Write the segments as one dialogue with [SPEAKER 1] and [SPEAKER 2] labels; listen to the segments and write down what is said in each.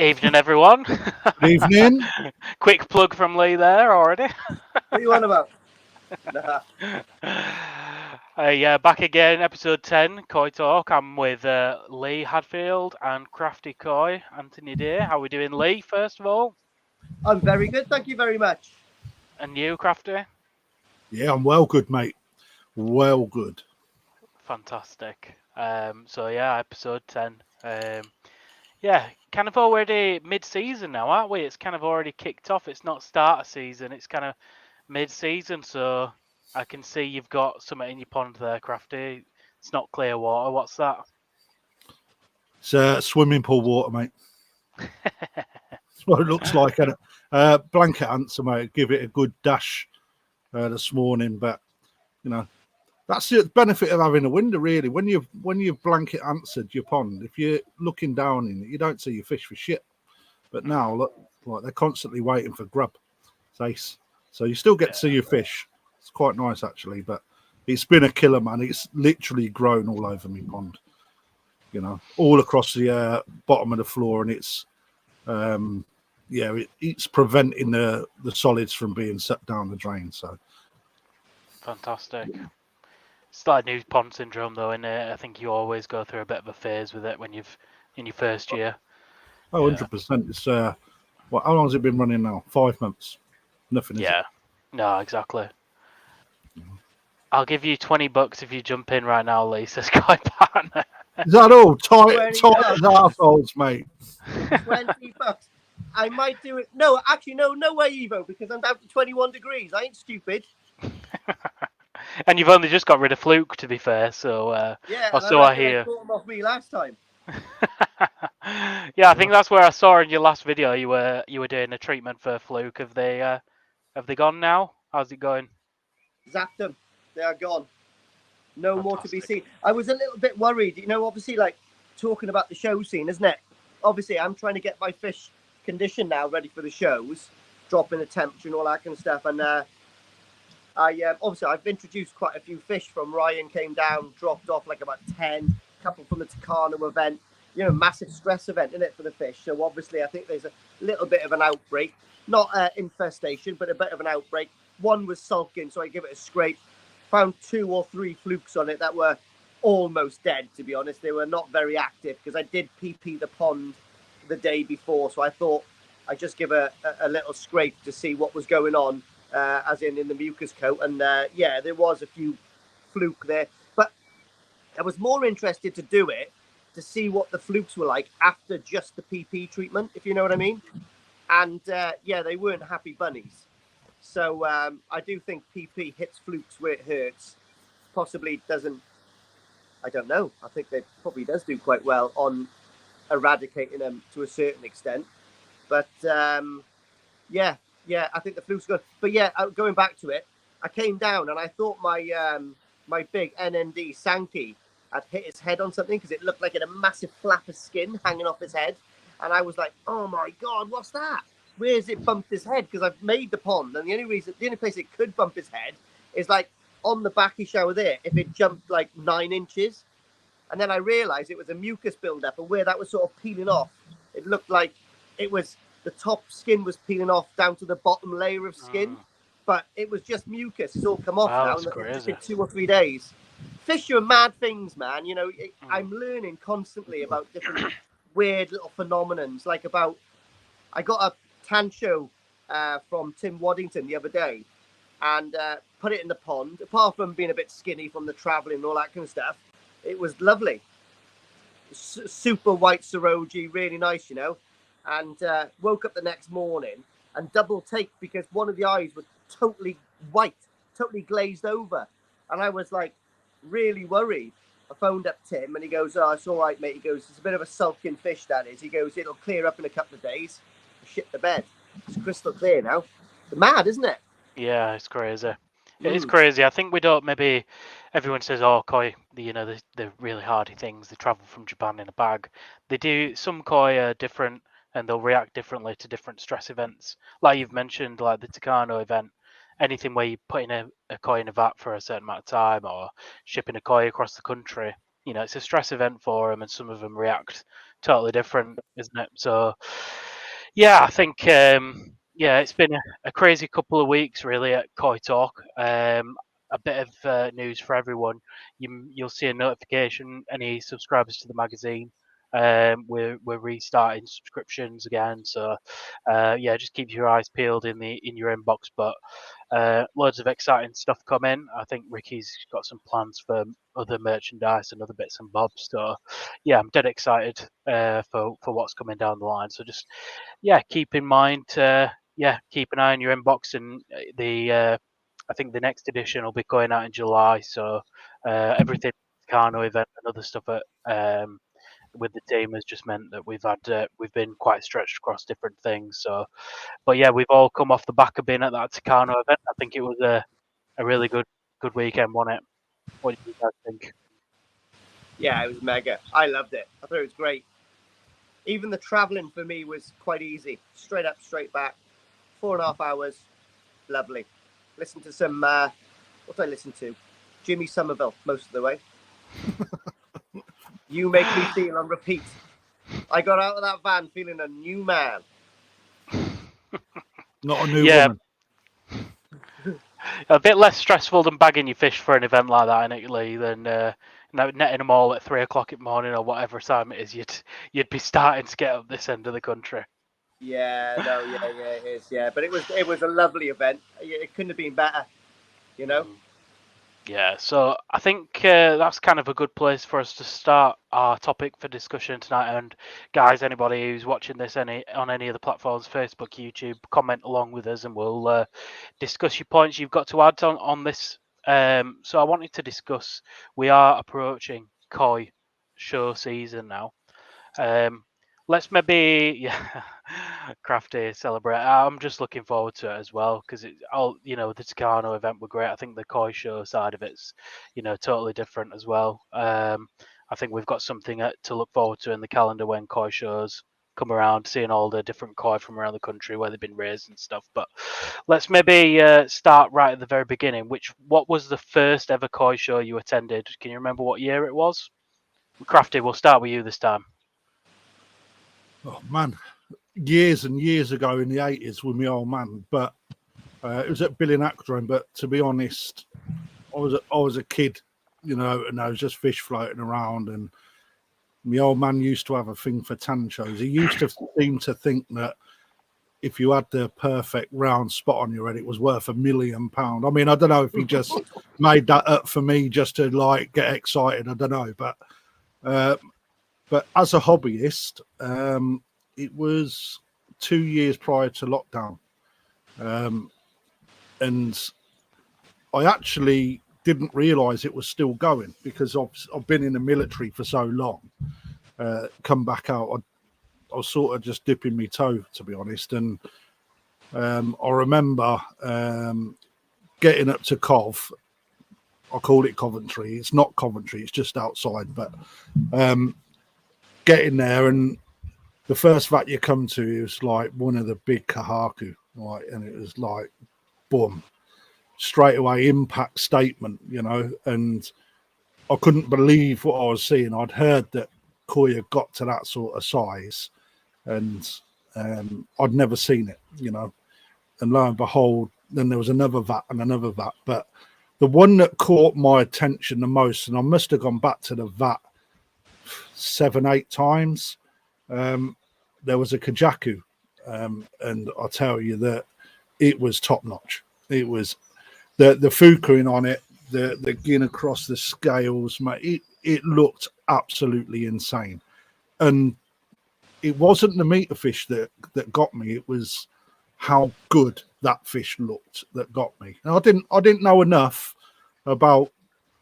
[SPEAKER 1] Evening, everyone.
[SPEAKER 2] Good evening.
[SPEAKER 1] Quick plug from Lee there already.
[SPEAKER 3] What are you on about? Nah.
[SPEAKER 1] Yeah, back again, episode 10, Koi Talk. I'm with Lee Hadfield and Krafty Koi, Anthony Deer. How are we doing, Lee, first of all?
[SPEAKER 3] I'm very good, thank you very much.
[SPEAKER 1] And you, Krafty?
[SPEAKER 2] Yeah, I'm well good, mate. Well good.
[SPEAKER 1] Fantastic. So yeah, episode 10. Yeah, kind of already mid-season now, aren't we? It's kind of already kicked off. It's not start of season, it's kind of mid-season, so I can see you've got something in your pond there, Crafty. It's not clear water. What's that?
[SPEAKER 2] It's swimming pool water, mate. That's what it looks like. And blanket answer, mate. Give it a good dash this morning, but you know that's the benefit of having a window, really. When you've blanket answered your pond, if you're looking down in it, you don't see your fish for shit. But now, look, like they're constantly waiting for grub. It's ace. So you still get to see your fish. It's quite nice, actually. But it's been a killer, man. It's literally grown all over me pond. You know, all across the bottom of the floor, and it's it's preventing the solids from being set down the drain. So
[SPEAKER 1] Fantastic. It's like new pond syndrome, though, and I think you always go through a bit of a phase with it when you've in your first year.
[SPEAKER 2] 100%. It's how long has it been running now? 5 months. Nothing. Is it?
[SPEAKER 1] No, exactly. I'll give you $20 if you jump in right now, Lee, says Koi Partner.
[SPEAKER 2] Is that all? Tight as
[SPEAKER 3] $20.
[SPEAKER 2] arseholes, mate.
[SPEAKER 3] $20. I might do it. No, actually, no way, Evo, because I'm down to 21 degrees. I ain't stupid.
[SPEAKER 1] And you've only just got rid of Fluke, to be fair, so
[SPEAKER 3] Yeah,
[SPEAKER 1] so I hear.
[SPEAKER 3] Caught him off me last time.
[SPEAKER 1] Yeah, I think that's where I saw in your last video you were doing a treatment for Fluke. Have they gone now? How's it going?
[SPEAKER 3] Zapped them. They are gone. No more to be
[SPEAKER 1] Fantastic.
[SPEAKER 3] seen. I was a little bit worried. You know, obviously, like talking about the show scene, isn't it? Obviously, I'm trying to get my fish conditioned now, ready for the shows, dropping the temperature and all that kind of stuff. And obviously I've introduced quite a few fish from Ryan. Came down, dropped off like about 10. A couple from the Tucano event. You know, massive stress event, isn't it, for the fish? So obviously, I think there's a little bit of an outbreak, not infestation, but a bit of an outbreak. One was sulking, so I give it a scrape. Found 2 or 3 flukes on it that were almost dead, to be honest. They were not very active because I did PP the pond the day before, so I thought I'd just give a little scrape to see what was going on, as in the mucus coat. And there was a few fluke there, but I was more interested to do it to see what the flukes were like after just the PP treatment, if you know what I mean. And they weren't happy bunnies. So I do think PP hits flukes where it hurts. Possibly doesn't. I don't know. I think it probably does do quite well on eradicating them to a certain extent. But I think the fluke's good. But yeah, going back to it, I came down and I thought my big NND Sankey had hit his head on something because it looked like it had a massive flap of skin hanging off his head. And I was like, oh my God, what's that? Where's it bumped his head? Because I've made the pond, and the only place it could bump his head is like on the backy shower there, if it jumped like 9 inches. And then I realized it was a mucus buildup, and where that was sort of peeling off, it looked like it was the top skin was peeling off down to the bottom layer of skin, but it was just mucus. It's all come off now.
[SPEAKER 1] That's crazy.
[SPEAKER 3] It's been 2 or 3 days. Fish are mad things, man. You know, I'm learning constantly about different weird little phenomenons. Like I got a tancho from Tim Waddington the other day, and put it in the pond. Apart from being a bit skinny from the traveling and all that kind of stuff, it was lovely. Super white Saroji, really nice, you know. And woke up the next morning and double take because one of the eyes was totally white, totally glazed over, and I was like really worried. I phoned up Tim and he goes, "Oh, it's all right, mate." He goes, "It's a bit of a sulking fish, that is." He goes, "It'll clear up in a couple of days." Shit the bed. It's crystal clear now. It's mad, isn't it?
[SPEAKER 1] Yeah, it's crazy. It is crazy. I think we don't. Maybe everyone says, "Oh, koi, they're really hardy things. They travel from Japan in a bag." They do. Some koi are different, and they'll react differently to different stress events. Like you've mentioned, like the Tucano event. Anything where you're putting a koi in a vat for a certain amount of time, or shipping a koi across the country, it's a stress event for them, and some of them react totally different, isn't it? So, yeah, I think it's been a crazy couple of weeks really at Koi Talk. A bit of news for everyone. You'll see a notification. Any subscribers to the magazine, we're restarting subscriptions again. So, just keep your eyes peeled in your inbox. But loads of exciting stuff coming. I think Ricky's got some plans for other merchandise and other bits and bobs. So, yeah, I'm dead excited for what's coming down the line. So just keep in mind. Keep an eye on your inbox, and I think the next edition will be going out in July. So everything Kano event and other stuff with the team has just meant that we've been quite stretched across different things. So, but yeah, we've all come off the back of being at that Takano event. I think it was a really good weekend, wasn't it? What do you guys think?
[SPEAKER 3] Yeah, it was mega. I loved it. I thought it was great. Even the travelling for me was quite easy. Straight up, straight back. 4.5 hours. Lovely. Listen to some, what did I listen to? Jimmy Somerville most of the way. You Make Me Feel on repeat. I got out of that van feeling a new man.
[SPEAKER 2] Not a new woman.
[SPEAKER 1] A bit less stressful than bagging your fish for an event like that, innit, Lee, than netting them all at 3 o'clock in the morning or whatever time it is. You'd be starting to get up this end of the country.
[SPEAKER 3] Yeah, it is. Yeah, but it was a lovely event. It couldn't have been better, you know.
[SPEAKER 1] Yeah, so I think that's kind of a good place for us to start our topic for discussion tonight. And guys, anybody who's watching this on any of the platforms, Facebook, YouTube, comment along with us, and we'll discuss your points you've got to add on this. So I wanted to discuss. We are approaching Koi show season now. Let's maybe Krafty celebrate. I'm just looking forward to it as well because the Takano event were great. I think the Koi show side of it's totally different as well. I think we've got something to look forward to in the calendar when Koi shows come around, seeing all the different Koi from around the country where they've been raised and stuff. But let's maybe start right at the very beginning. What was the first ever Koi show you attended? Can you remember what year it was? Krafty, we'll start with you this time.
[SPEAKER 2] Oh man, years and years ago in the 80s with my old man, but it was at Billy Actron. But to be honest, I was a kid, and I was just fish floating around, and my old man used to have a thing for tanchos. He used to seem to think that if you had the perfect round spot on your head, it was worth £1 million. I mean, I don't know if he just made that up for me just to get excited. I don't know, but as a hobbyist, it was 2 years prior to lockdown. And I actually didn't realise it was still going because I've been in the military for so long. Come back out, I was sort of just dipping my toe, to be honest. And I remember getting up to Cov. I call it Coventry. It's not Coventry. It's just outside. But getting there, and the first vat you come to is like one of the big kahaku, and it was like, boom, straight away impact statement, and I couldn't believe what I was seeing. I'd heard that Koi had got to that sort of size, and I'd never seen it, and lo and behold, then there was another vat and another vat. But the one that caught my attention the most, and I must have gone back to the vat 7-8 times, there was a kajaku, and I'll tell you that it was top notch. It was the fukuing on it, the getting across the scales, mate. It looked absolutely insane, and it wasn't the meter fish that got me. It was how good that fish looked that got me. And I didn't know enough about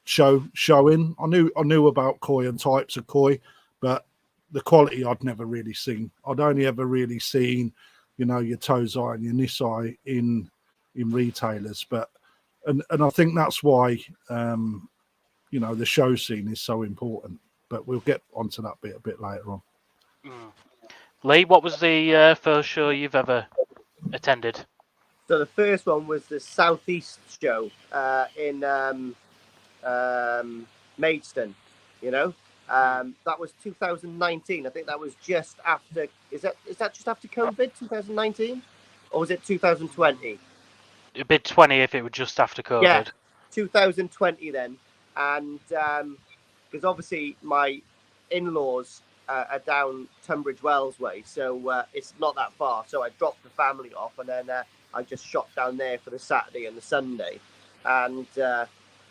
[SPEAKER 2] showing. I knew about Koi and types of Koi, but the quality I'd never really seen. I'd only ever really seen, your Tozai and your Nisai in retailers. But and I think that's why the show scene is so important. But we'll get onto that bit a bit later on.
[SPEAKER 1] Lee, what was the first show you've ever attended?
[SPEAKER 3] So the first one was the Southeast show in Maidstone, That was 2019. I think that was just after. Is that just after COVID? 2019, or was it 2020?
[SPEAKER 1] It'd be 20 if it were just after COVID.
[SPEAKER 3] Yeah, 2020 then, and because obviously my in-laws are down Tunbridge Wells way, so it's not that far. So I dropped the family off, and then I just shot down there for the Saturday and the Sunday, and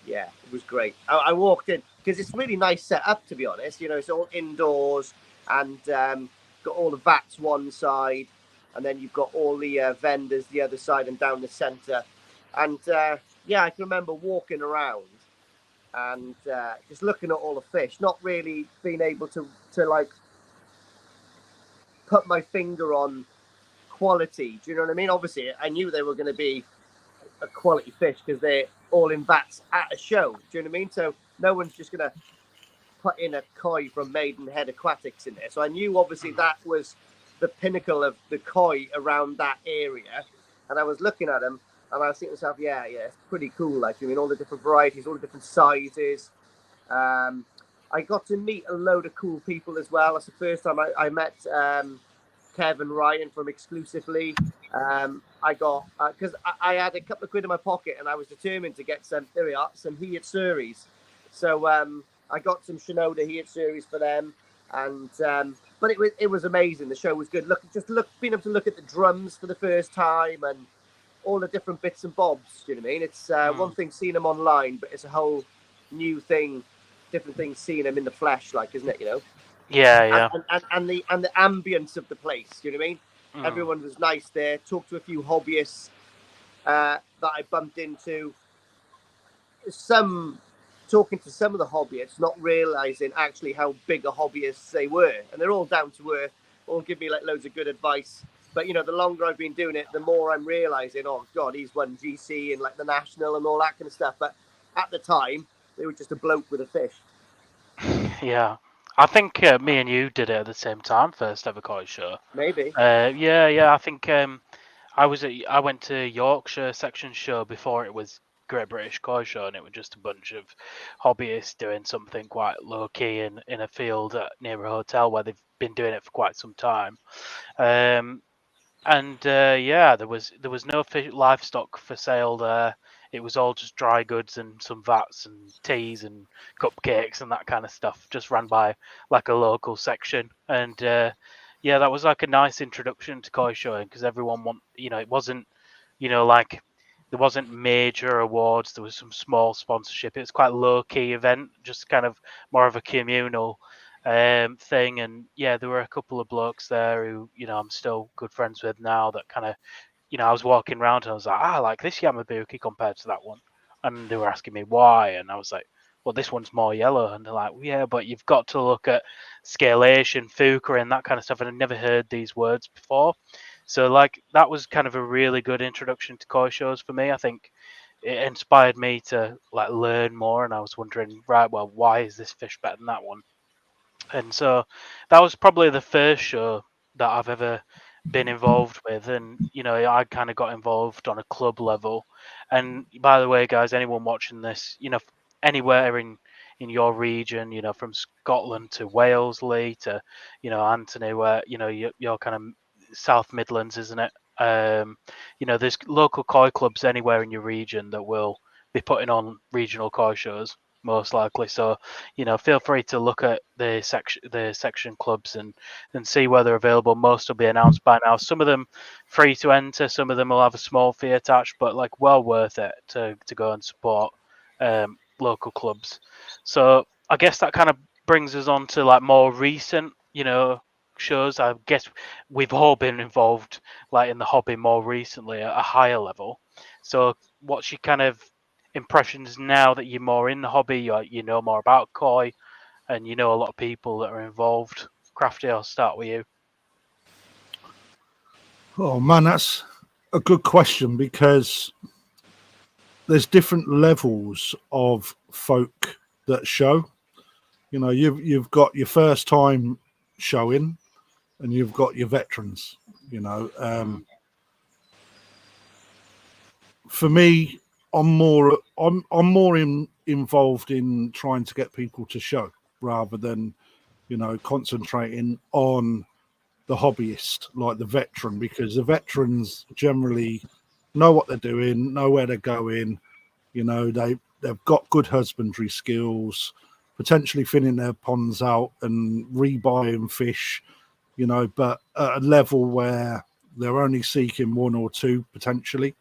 [SPEAKER 3] yeah, it was great. I walked in because it's really nice set up, to be honest. You know, it's all indoors and got all the vats one side, and then you've got all the vendors the other side and down the centre, and yeah, I can remember walking around and just looking at all the fish, not really being able to like put my finger on quality. Do you know what I mean? Obviously, I knew they were going to be a quality fish because they're all in vats at a show. Do you know what I mean? So no one's just going to put in a koi from Maidenhead Aquatics in there. So I knew obviously that was the pinnacle of the koi around that area. And I was looking at them and I was thinking to myself, yeah, it's pretty cool. Like, I mean, all the different varieties, all the different sizes. I got to meet a load of cool people as well. That's the first time I met Kevin Ryan from Exclusively. I got, because I had a couple of quid in my pocket and I was determined to get some, there we are, some Heat Series. So I got some Shinoda Heat Series for them. And but it was amazing. The show was good. Being able to look at the drums for the first time and all the different bits and bobs. Do you know what I mean? It's one thing seeing them online, but it's a whole new thing, different thing seeing them in the flesh, like, isn't it? You know?
[SPEAKER 1] Yeah.
[SPEAKER 3] And the ambience of the place. Do you know what I mean? Everyone was nice there. Talked to a few hobbyists that I bumped into. Talking to some of the hobbyists, not realizing actually how big a hobbyists they were, and they're all down to earth, all give me like loads of good advice. But you know, the longer I've been doing it, the more I'm realizing, oh god, he's won GC and like the national and all that kind of stuff. But at the time, they were just a bloke with a fish.
[SPEAKER 1] Yeah, I think me and you did it at the same time, first ever koi show.
[SPEAKER 3] Maybe.
[SPEAKER 1] Yeah. I think I went to Yorkshire section show before it was Great British Koi Show, and it was just a bunch of hobbyists doing something quite low key in a field near a hotel where they've been doing it for quite some time. Yeah, there was no livestock for sale there. It was all just dry goods and some vats and teas and cupcakes and that kind of stuff, just ran by like a local section. And yeah, that was like a nice introduction to koi showing because everyone it wasn't, like there wasn't major awards. There was some small sponsorship. It was quite a low key event, just kind of more of a communal thing. And yeah, there were a couple of blokes there who I'm still good friends with now. That kind of I was walking around and I was like, I like this Yamabuki compared to that one, and they were asking me why, and I was like, well, this one's more yellow, and they're like, well, yeah, but you've got to look at scalation, fuka, and that kind of stuff, and I've never heard these words before. So like that was kind of a really good introduction to koi shows for me. I think it inspired me to like learn more, and I was wondering, right, well, why is this fish better than that one? And so that was probably the first show that I've ever been involved with. And, I kind of got involved on a club level. And by the way, guys, anyone watching this, anywhere in your region, from Scotland to Wales, Lee, to, Anthony, where, you're kind of South Midlands, isn't it? There's local koi clubs anywhere in your region that will be putting on regional koi shows, most likely. So, feel free to look at the section clubs and see where they're available. Most will be announced by now. Some of them free to enter. Some of them will have a small fee attached, but like well worth it to go and support local clubs. So I guess that kind of brings us on to like more recent, shows. I guess we've all been involved like in the hobby more recently at a higher level. So what's your kind of impressions now that you're more in the hobby, you know more about koi, and you know a lot of people that are involved? Krafty, I'll start with you.
[SPEAKER 2] Oh man, that's a good question because there's different levels of folk that show. You've got your first time showing, and you've got your veterans. For me, I'm more involved in trying to get people to show. rather than, concentrating on the hobbyist, like the veteran, because the veterans generally know what they're doing, know where they're going. They've got good husbandry skills, potentially thinning their ponds out and rebuying fish, but at a level where they're only seeking one or two potentially,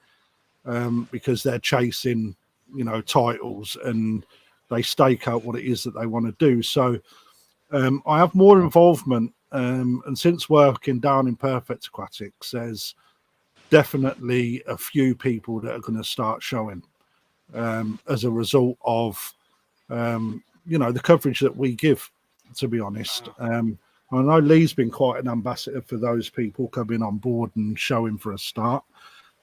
[SPEAKER 2] because they're chasing, titles, and they stake out what it is that they want to do. So I have more involvement, and since working down in Perfect Aquatics, there's definitely a few people that are going to start showing as a result of the coverage that we give, to be honest. I know Lee's been quite an ambassador for those people coming on board and showing for a start,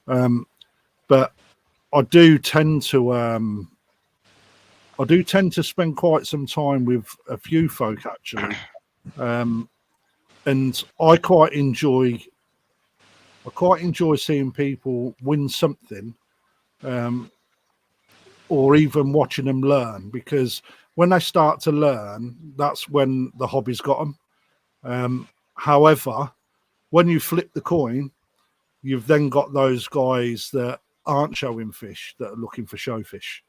[SPEAKER 2] but I do tend to spend quite some time with a few folk actually, and I quite enjoy seeing people win something, or even watching them learn, because when they start to learn, that's when the hobby's got them. However, when you flip the coin, you've then got those guys that aren't showing fish, that are looking for show fish.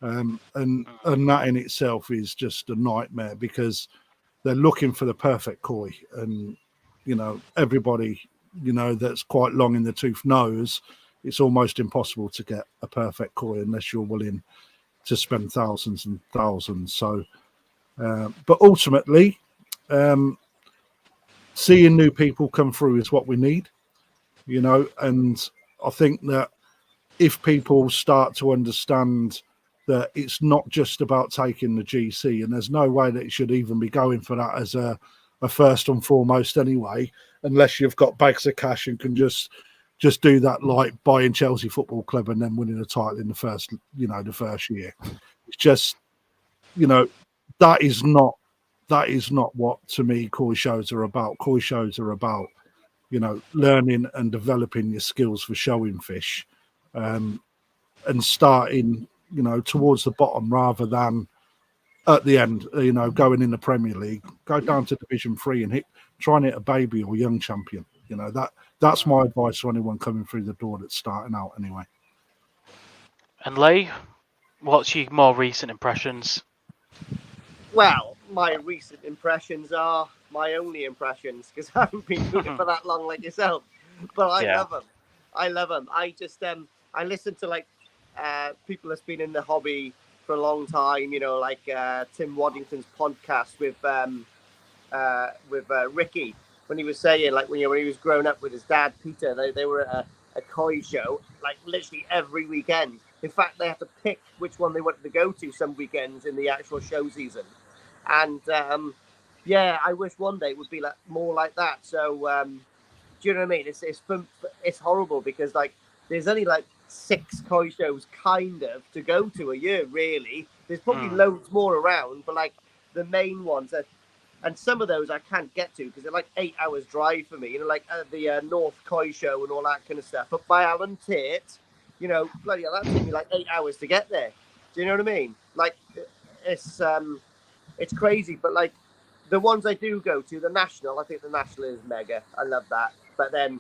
[SPEAKER 2] And that in itself is just a nightmare, because they're looking for the perfect koi. And, everybody, that's quite long in the tooth knows it's almost impossible to get a perfect koi unless you're willing to spend thousands and thousands. So, but ultimately, seeing new people come through is what we need, and I think that if people start to understand that it's not just about taking the GC, and there's no way that it should even be going for that as a first and foremost anyway, unless you've got bags of cash and can just do that, like buying Chelsea Football Club and then winning a title in the first year. It's just, that is not what, to me, koi shows are about. Koi shows are about, learning and developing your skills for showing fish, and starting, towards the bottom rather than at the end, going in the Premier League, go down to Division 3 and try and hit a baby or young champion. That's my advice to anyone coming through the door that's starting out anyway.
[SPEAKER 1] And Lee, what's your more recent impressions?
[SPEAKER 3] Well, my recent impressions are my only impressions, because I haven't been doing it for that long like yourself. But I love them. I love them. I just I listen to people that's been in the hobby for a long time. Like Tim Waddington's podcast with Ricky, when he was saying, like, when he was growing up with his dad Peter, they were at a koi show like literally every weekend. In fact, they had to pick which one they wanted to go to some weekends in the actual show season. And I wish one day it would be more like that. So do you know what I mean? It's horrible, because there's only 6 koi shows kind of to go to a year, really. There's probably loads more around, but the main ones are. And some of those I can't get to because they're 8 hours drive for me, the North Koi Show and all that kind of stuff. But by Alan Tate, bloody hell, that took me 8 hours to get there. Do you know what I mean? It's crazy. But the ones I do go to, the National, I think the National is mega. I love that. But then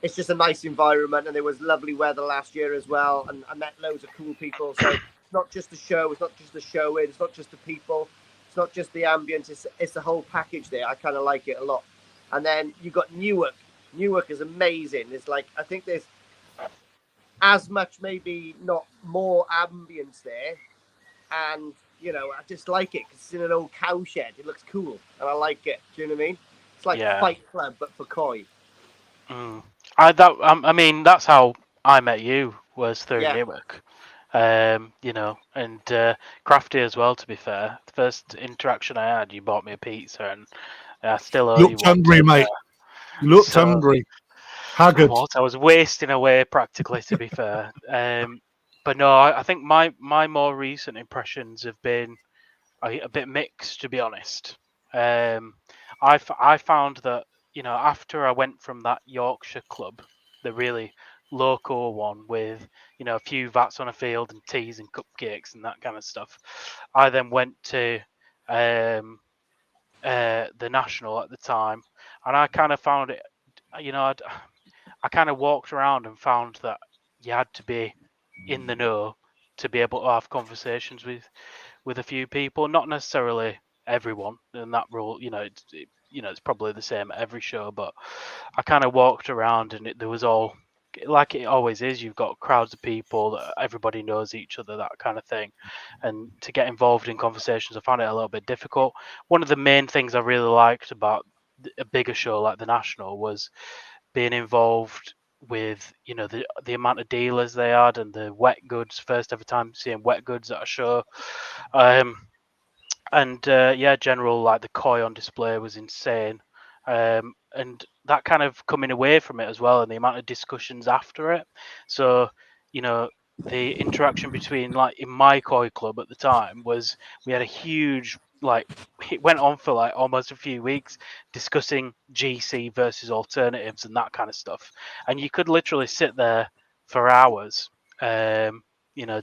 [SPEAKER 3] it's just a nice environment, and there was lovely weather last year as well, and I met loads of cool people. So it's not just the show, it's not just the showing, it's not just the people. It's not just the ambience, it's the whole package there. I kind of like it a lot. And then you got Newark. Newark is amazing. It's I think there's as much, maybe not more, ambience there. And, I just like it because it's in an old cow shed. It looks cool and I like it. Do you know what I mean? It's like Fight Club, but for koi.
[SPEAKER 1] I mean, that's how I met you, was through Newark. And Krafty as well, to be fair. The first interaction I had, you bought me a pizza, and I still owe you one.
[SPEAKER 2] Looked hungry, mate. You looked hungry. Haggard.
[SPEAKER 1] I was wasting away practically, to be fair. But no, I think my more recent impressions have been a bit mixed, to be honest. I found that, after I went from that Yorkshire club, the really local one with, a few vats on a field and teas and cupcakes and that kind of stuff, I then went to the National at the time, and I kind of found it. I kind of walked around and found that you had to be in the know to be able to have conversations with a few people, not necessarily everyone. And that rule, it's probably the same at every show. But I kind of walked around, and there was all like it always is. You've got crowds of people that everybody knows each other, that kind of thing. And to get involved in conversations, I found it a little bit difficult. One of the main things I really liked about a bigger show like the National was being involved with the amount of dealers they had and the wet goods. First ever time seeing wet goods at a show, and general like the koi on display was insane, and that kind of coming away from it as well, and the amount of discussions after it. So the interaction between, like, in my koi club at the time, was we had a huge, like, it went on for like almost a few weeks discussing GC versus alternatives and that kind of stuff, and you could literally sit there for hours,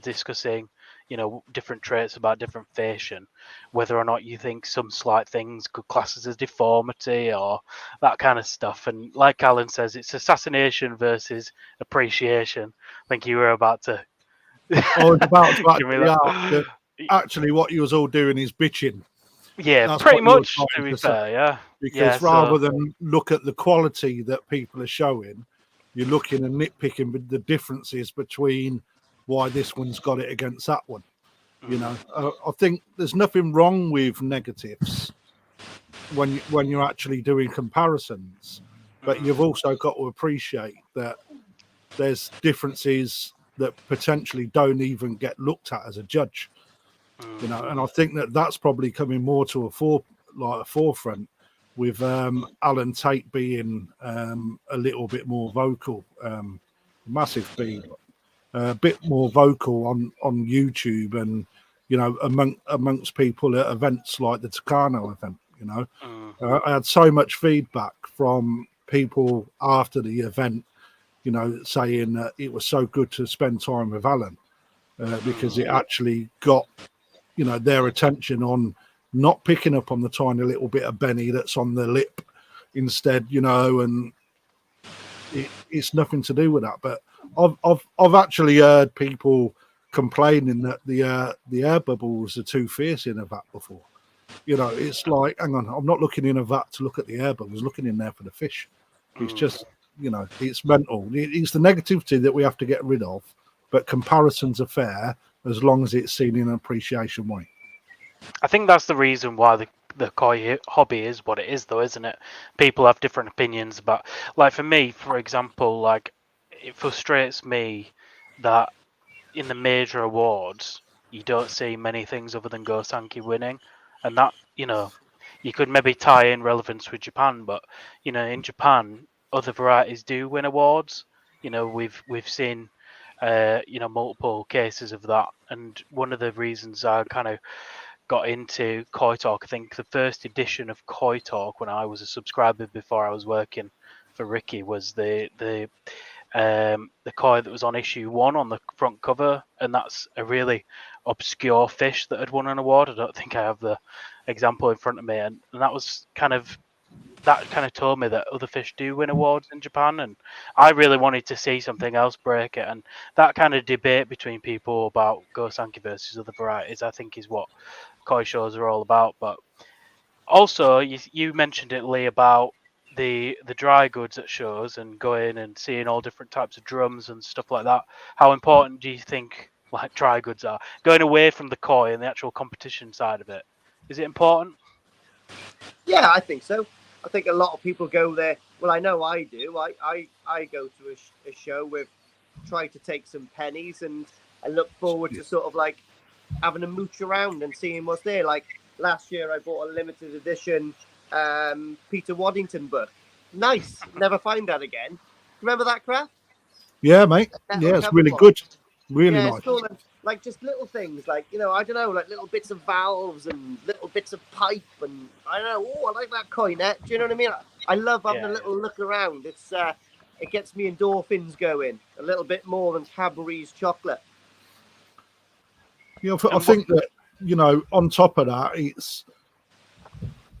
[SPEAKER 1] discussing different traits about different fish, and whether or not you think some slight things could class as a deformity or that kind of stuff. And like Alan says, it's assassination versus appreciation. I think you were about to.
[SPEAKER 2] I was about to
[SPEAKER 1] give me
[SPEAKER 2] that. Actually, what you was all doing is bitching.
[SPEAKER 1] Yeah,
[SPEAKER 2] That's
[SPEAKER 1] pretty
[SPEAKER 2] what you were
[SPEAKER 1] much,
[SPEAKER 2] trying
[SPEAKER 1] to be
[SPEAKER 2] to
[SPEAKER 1] fair,
[SPEAKER 2] say.
[SPEAKER 1] yeah.
[SPEAKER 2] Because rather than look at the quality that people are showing, you're looking and nitpicking with the differences between why this one's got it against that one. I think there's nothing wrong with negatives when you're actually doing comparisons, but you've also got to appreciate that there's differences that potentially don't even get looked at as a judge. And I think that's probably coming more to a forefront with Alan Tate being a little bit more vocal, massive B, a bit more vocal on YouTube, and amongst people at events like the Tucano event. I had so much feedback from people after the event, saying that it was so good to spend time with Alan, because it actually got their attention on not picking up on the tiny little bit of Benny that's on the lip instead, and it's nothing to do with that. But I've actually heard people complaining that the air bubbles are too fierce in a vat before. It's like, hang on, I'm not looking in a vat to look at the air bubbles, looking in there for the fish. It's just, it's mental. It's the negativity that we have to get rid of, but comparisons are fair as long as it's seen in an appreciation way.
[SPEAKER 1] I think that's the reason why the koi hobby is what it is, though, isn't it? People have different opinions about, like, for me, for example, like, it frustrates me that in the major awards you don't see many things other than Go Sankey winning, and that you could maybe tie in relevance with Japan, but in Japan other varieties do win awards. We've seen multiple cases of that, and one of the reasons I kind of got into Koi Talk, I think the first edition of Koi Talk when I was a subscriber before I was working for Ricky, was the koi that was on issue 1 on the front cover, and that's a really obscure fish that had won an award. I don't think I have the example in front of me, and that was kind of told me that other fish do win awards in Japan, and I really wanted to see something else break it. And that kind of debate between people about Go Sankey versus other varieties, I think, is what koi shows are all about. But also, you mentioned it, Lee, about the dry goods at shows and going and seeing all different types of drums and stuff like that. How important do you think, like, dry goods are, going away from the koi and the actual competition side of it? Is it important?
[SPEAKER 3] Yeah, I think so. I think a lot of people go there. Well, I know I do. I go to a show with, try to take some pennies, and I look forward to sort of like having a mooch around and seeing what's there. Like last year, I bought a limited edition Peter Waddington book. Nice. Never find that again. Remember that, Kraft?
[SPEAKER 2] Yeah, mate. Yeah, it's really good. Really nice.
[SPEAKER 3] It's cool. And, like, just little things, like, I don't know, like little bits of valves and little bits of pipe, and I don't know. Oh, I like that koi net. Do you know what I mean? I love having a little look around. It's it gets me endorphins going a little bit more than Cadbury's chocolate.
[SPEAKER 2] I think that on top of that, it's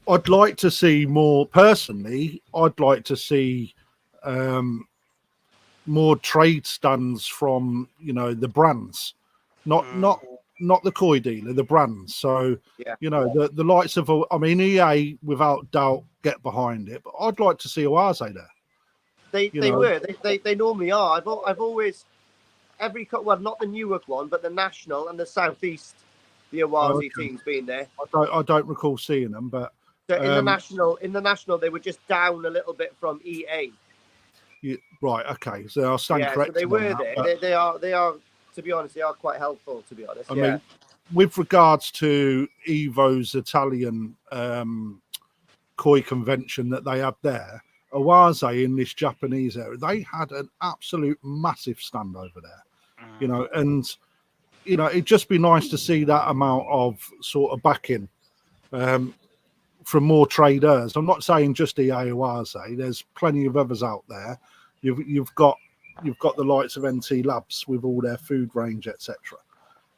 [SPEAKER 2] I'd like to see more personally. I'd like to see more trade stands from the brands, not the koi dealer, the brands. So
[SPEAKER 3] Yeah.
[SPEAKER 2] the likes of EA without doubt get behind it, but I'd like to see Oase there.
[SPEAKER 3] They normally are. I've always not the Newark one, but the National and the Southeast, the Oase team's been there.
[SPEAKER 2] I don't recall seeing them, but
[SPEAKER 3] so in the national they were just down a little bit from EA.
[SPEAKER 2] Right. Okay. So I'll stand corrected.
[SPEAKER 3] So they were there. But they are. To be honest, they are quite helpful. To be honest.
[SPEAKER 2] I mean, with regards to Evo's Italian koi convention that they had there, Oase in this Japanese area, they had an absolute massive stand over there. And it'd just be nice to see that amount of sort of backing from more traders. I'm not saying just EA Oase. There's plenty of others out there. You've got the likes of NT Labs with all their food range, etc.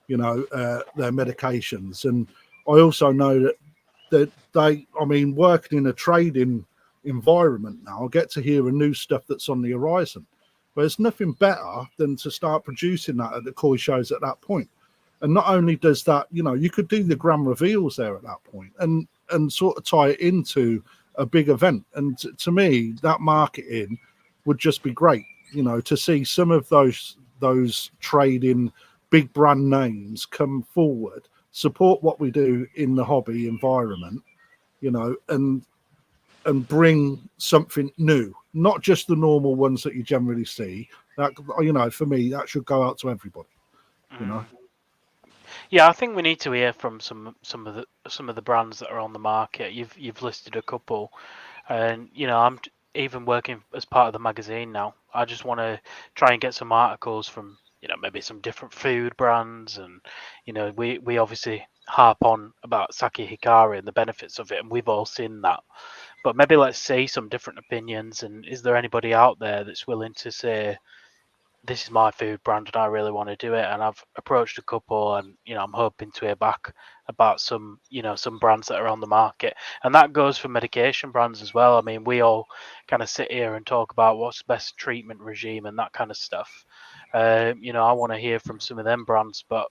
[SPEAKER 2] Their medications, and I also know that they, working in a trading environment now, I get to hear a new stuff that's on the horizon. But there's nothing better than to start producing that at the koi shows at that point. And not only does that, you could do the grand reveals there at that point and sort of tie it into a big event. And to me, that marketing would just be great, to see some of those trading big brand names come forward, support what we do in the hobby environment, and bring something new, not just the normal ones that you generally see. That, for me, that should go out to everybody,
[SPEAKER 1] Yeah, I think we need to hear from some of the brands that are on the market. You've listed a couple, and I'm even working as part of the magazine now. I just want to try and get some articles from maybe some different food brands, and we obviously harp on about sake hikari and the benefits of it, and we've all seen that. But maybe let's see some different opinions, and is there anybody out there that's willing to say, this is my food brand and I really want to do it? And I've approached a couple, and I'm hoping to hear back about some some brands that are on the market, and that goes for medication brands as well. We all kind of sit here and talk about what's the best treatment regime and that kind of stuff. I want to hear from some of them brands, but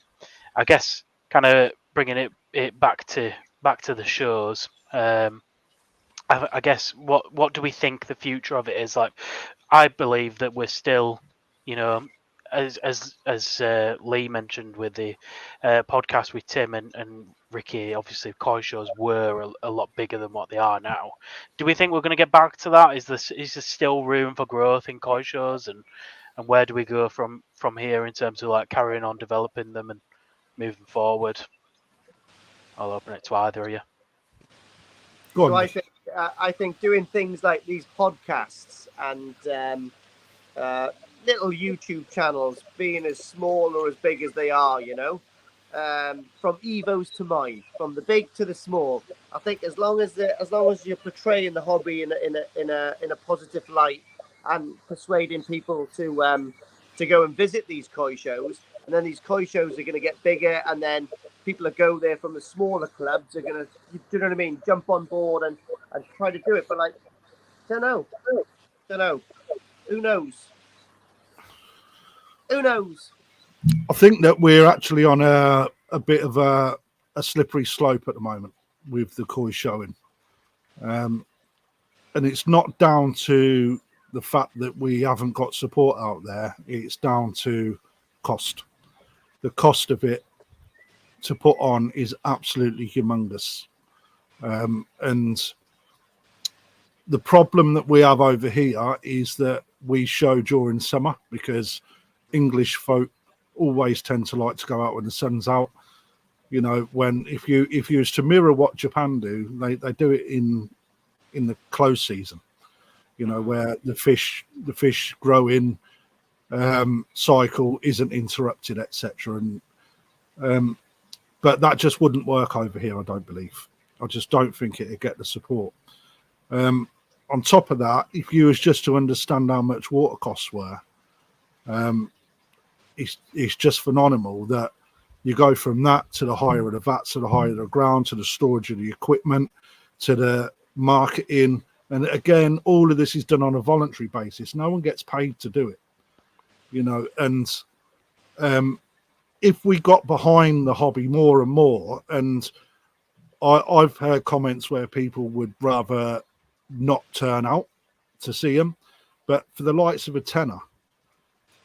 [SPEAKER 1] I guess kind of bringing it back to the shows. I guess what do we think the future of it is? Like, I believe that we're still, as Lee mentioned with the podcast with Tim and Ricky, obviously koi shows were a lot bigger than what they are now. Do we think we're going to get back to that? Is there still room for growth in koi shows, and where do we go from here in terms of like carrying on developing them and moving forward? I'll open it to either of you.
[SPEAKER 3] So I think doing things like these podcasts and little YouTube channels, being as small or as big as they are, from Evo's to mine, from the big to the small. I think as long as you're portraying the hobby in a positive light and persuading people to go and visit these koi shows, and then these koi shows are going to get bigger, and then people that go there from the smaller clubs are going to, jump on board and try to do it. But don't know. Who knows?
[SPEAKER 2] I think that we're actually on a bit of a slippery slope at the moment with the koi showing. And it's not down to the fact that we haven't got support out there. It's down to cost. The cost of it to put on is absolutely humongous. And the problem that we have over here is that we show during summer, because English folk always tend to like to go out when the sun's out. When if you was to mirror what Japan do, they do it in the close season, where the fish growing cycle isn't interrupted, etc. And but that just wouldn't work over here, I don't believe. I just don't think it'd get the support. On top of that, if you was just to understand how much water costs were, it's just phenomenal that you go from that to the hire of the vats, to the hire of the ground, to the storage of the equipment, to the marketing. And again, all of this is done on a voluntary basis. No one gets paid to do it, you know. And if we got behind the hobby more and more, and I've heard comments where people would rather not turn out to see them, but for the likes of a tenner,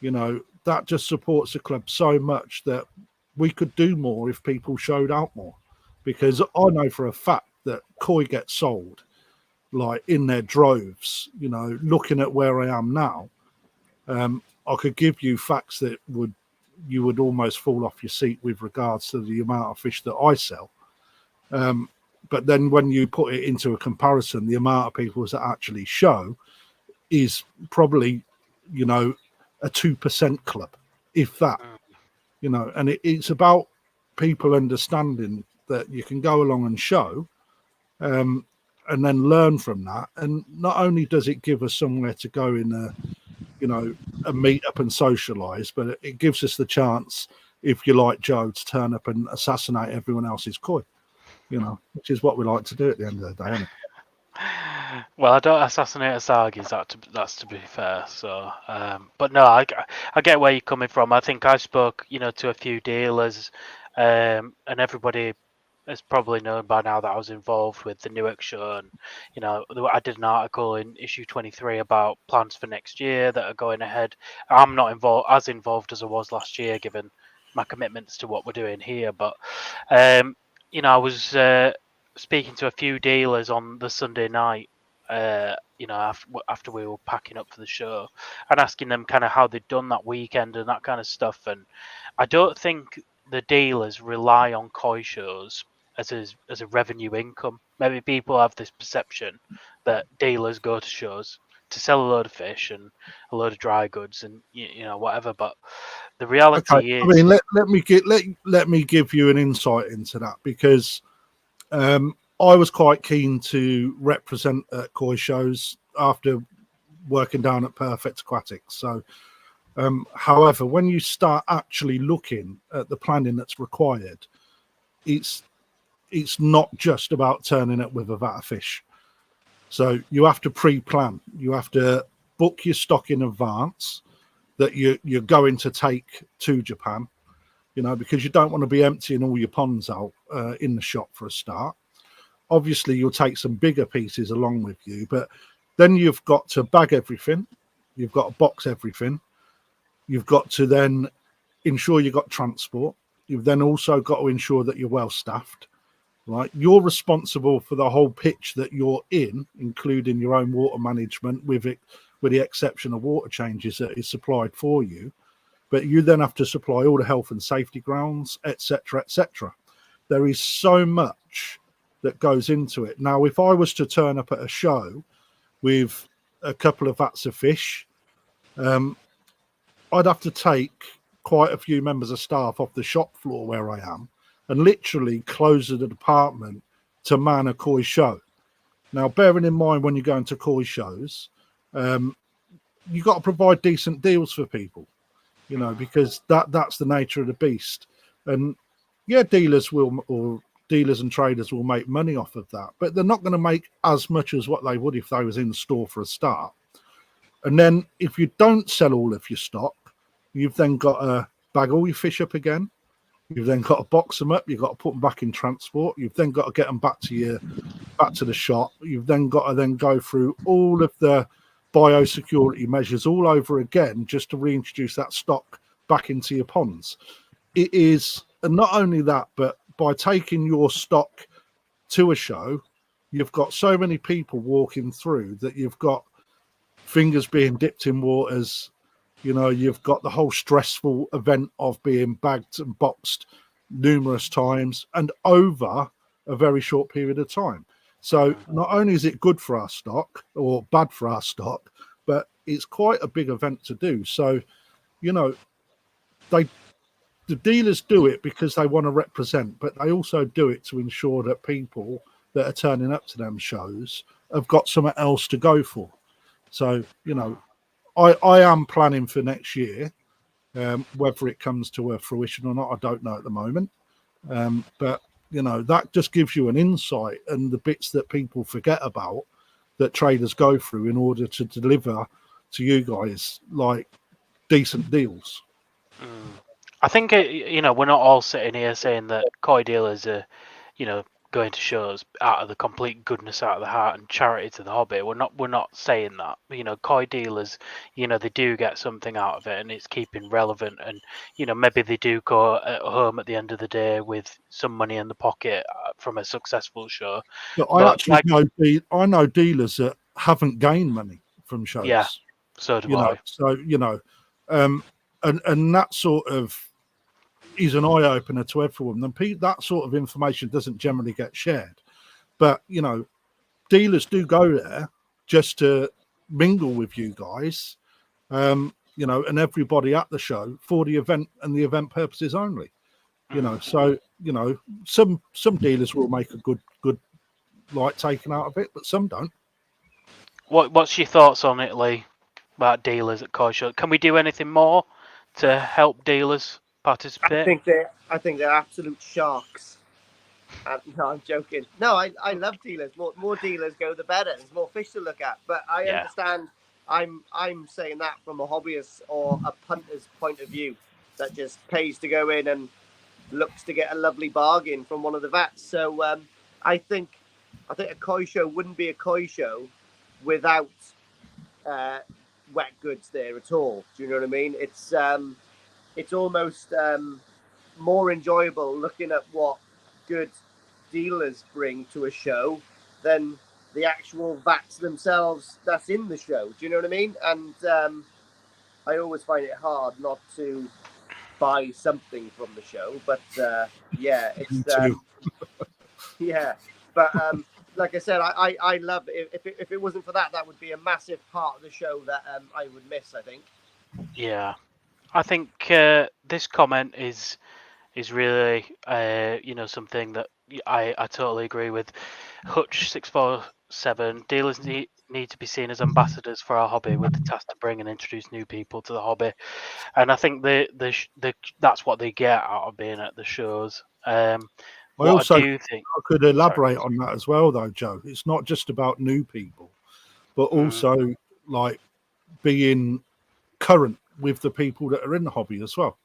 [SPEAKER 2] you know, that just supports the club so much that we could do more if people showed out more. Because I know for a fact that koi gets sold like in their droves. You know, looking at where I am now, I could give you facts that you would almost fall off your seat with regards to the amount of fish that I sell. But then when you put it into a comparison, the amount of people that actually show is probably, you know, a 2% club, if that, you know. And it's about people understanding that you can go along and show, and then learn from that. And not only does it give us somewhere to go in a meet up and socialize, but it gives us the chance, if you like Joe, to turn up and assassinate everyone else's koi, you know, which is what we like to do at the end of the day, isn't it?
[SPEAKER 1] Well, I don't assassinate Asagi's, that's to be fair. So, but no, I get where you're coming from. I think I spoke, you know, to a few dealers, and everybody has probably known by now that I was involved with the Newark show, and you know, I did an article in issue 23 about plans for next year that are going ahead. I'm not as involved as I was last year, given my commitments to what we're doing here. But you know, I was speaking to a few dealers on the Sunday night, you know, after we were packing up for the show, and asking them kind of how they'd done that weekend and that kind of stuff. And I don't think the dealers rely on koi shows as a revenue income. Maybe people have this perception that dealers go to shows to sell a load of fish and a load of dry goods and you know whatever. But the reality is,
[SPEAKER 2] I mean, let me give you an insight into that, because I was quite keen to represent at koi shows after working down at Perfect Aquatics. So, however, when you start actually looking at the planning that's required, it's not just about turning up with a vat of fish. So you have to pre-plan. You have to book your stock in advance that you're going to take to Japan, you know, because you don't want to be emptying all your ponds out in the shop for a start. Obviously, you'll take some bigger pieces along with you, but then you've got to bag everything. You've got to box everything. You've got to then ensure you've got transport. You've then also got to ensure that you're well staffed, right? You're responsible for the whole pitch that you're in, including your own water management, with the exception of water changes that is supplied for you. But you then have to supply all the health and safety grounds, etc., etc. There is so much that goes into it. Now, if I was to turn up at a show with a couple of vats of fish, I'd have to take quite a few members of staff off the shop floor where I am and literally close the department to man a koi show. Now, bearing in mind, when you're going to koi shows, you've got to provide decent deals for people, you know, because that's the nature of the beast. And yeah, dealers and traders will make money off of that, but they're not going to make as much as what they would if they was in the store for a start. And then if you don't sell all of your stock, you've then got to bag all your fish up again. You've then got to box them up. You've got to put them back in transport. You've then got to get them back to the shop. You've then got to then go through all of the biosecurity measures all over again just to reintroduce that stock back into your ponds. It is, and not only that, but by taking your stock to a show, you've got so many people walking through that you've got fingers being dipped in waters. You know, you've got the whole stressful event of being bagged and boxed numerous times and over a very short period of time. So not only is it good for our stock or bad for our stock, but it's quite a big event to do. So, you know, the dealers do it because they want to represent, but they also do it to ensure that people that are turning up to them shows have got something else to go for. So, you know, I am planning for next year. Whether it comes to a fruition or not, I don't know at the moment. But you know, that just gives you an insight and the bits that people forget about that traders go through in order to deliver to you guys like decent deals.
[SPEAKER 1] I think you know, we're not all sitting here saying that koi dealers are, you know, going to shows out of the complete goodness out of the heart and charity to the hobby. We're not saying that. You know, koi dealers, you know, they do get something out of it, and it's keeping relevant. And you know, maybe they do go home at the end of the day with some money in the pocket from a successful show.
[SPEAKER 2] But I actually know dealers that haven't gained money from shows.
[SPEAKER 1] Yeah, so do I.
[SPEAKER 2] So you know, and that sort of is an eye opener to everyone. And that sort of information doesn't generally get shared. But you know, dealers do go there just to mingle with you guys, you know, and everybody at the show for the event and the event purposes only. You know, so you know, some dealers will make a good light taken out of it, but some don't.
[SPEAKER 1] What's your thoughts on it, Lee? About dealers at koi shows? Can we do anything more to help dealers participate?
[SPEAKER 3] I think they're absolute sharks. No, I'm joking. No, I love dealers. More dealers go, the better. There's more fish to look at. But I understand. I'm saying that from a hobbyist or a punter's point of view, that just pays to go in and looks to get a lovely bargain from one of the vats. So I think a koi show wouldn't be a koi show without wet goods there at all. Do you know what I mean? It's almost more enjoyable looking at what good dealers bring to a show than the actual vats themselves that's in the show. Do you know what I mean? And I always find it hard not to buy something from the show, but yeah, it's yeah. But like I said, I love it. If it wasn't for that, that would be a massive part of the show that I would miss, I think.
[SPEAKER 1] Yeah, I think this comment is really you know, something that I totally agree with. Hutch 647, dealers need to be seen as ambassadors for our hobby with the task to bring and introduce new people to the hobby, and I think that's what they get out of being at the shows. I do think
[SPEAKER 2] I could elaborate on that as well, though, Joe. It's not just about new people, but also like being current with the people that are in the hobby as well.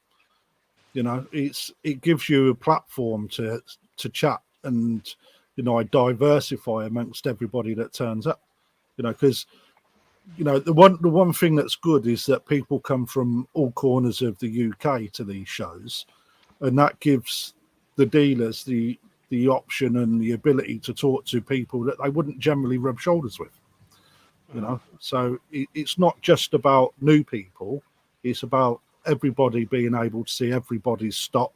[SPEAKER 2] You know, it gives you a platform to chat and, you know, diversify amongst everybody that turns up. You know, because, you know, the one thing that's good is that people come from all corners of the UK to these shows, and that gives the dealers the option and the ability to talk to people that they wouldn't generally rub shoulders with. You know, so it's not just about new people; it's about everybody being able to see everybody's stock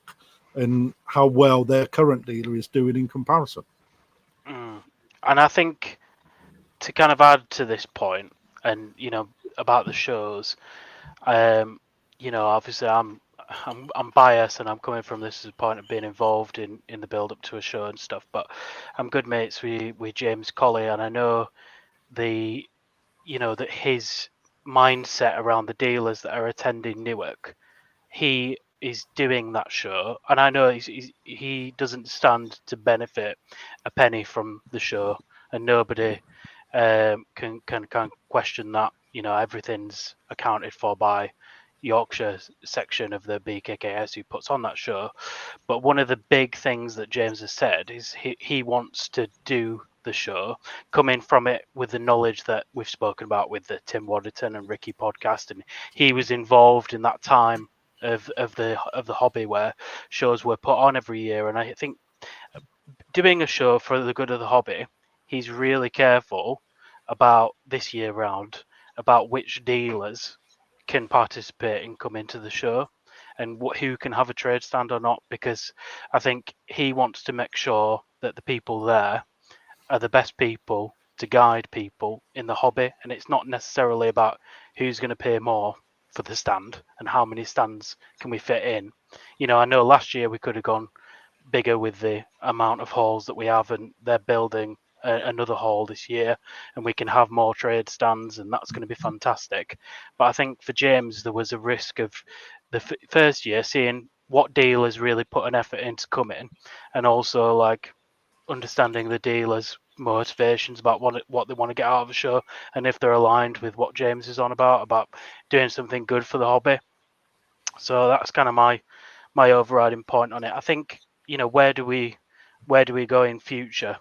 [SPEAKER 2] and how well their current dealer is doing in comparison.
[SPEAKER 1] And I think to kind of add to this point, and you know, about the shows, you know, obviously I'm biased, and I'm coming from this as a point of being involved in the build up to a show and stuff. But I'm good mates with James Colley, and I know you know, that his mindset around the dealers that are attending Newark. He is doing that show, and I know he doesn't stand to benefit a penny from the show, and nobody can question that. You know, everything's accounted for by Yorkshire section of the BKKS who puts on that show. But one of the big things that James has said is he wants to do the show, coming from it with the knowledge that we've spoken about with the Tim Waddington and Ricky podcast, and he was involved in that time of the hobby where shows were put on every year. And I think doing a show for the good of the hobby, he's really careful about this year round about which dealers can participate and come into the show and who can have a trade stand or not, because I think he wants to make sure that the people there are the best people to guide people in the hobby, and it's not necessarily about who's going to pay more for the stand and how many stands can we fit in. You know, I know last year we could have gone bigger with the amount of halls that we have, and they're building another hall this year, and we can have more trade stands, and that's going to be fantastic. But I think for James, there was a risk of the first year seeing what dealers really put an effort into coming, and also like understanding the dealers' motivations about what they want to get out of a show, and if they're aligned with what James is on about doing something good for the hobby. So that's kind of my overriding point on it. I think, where do we go in future?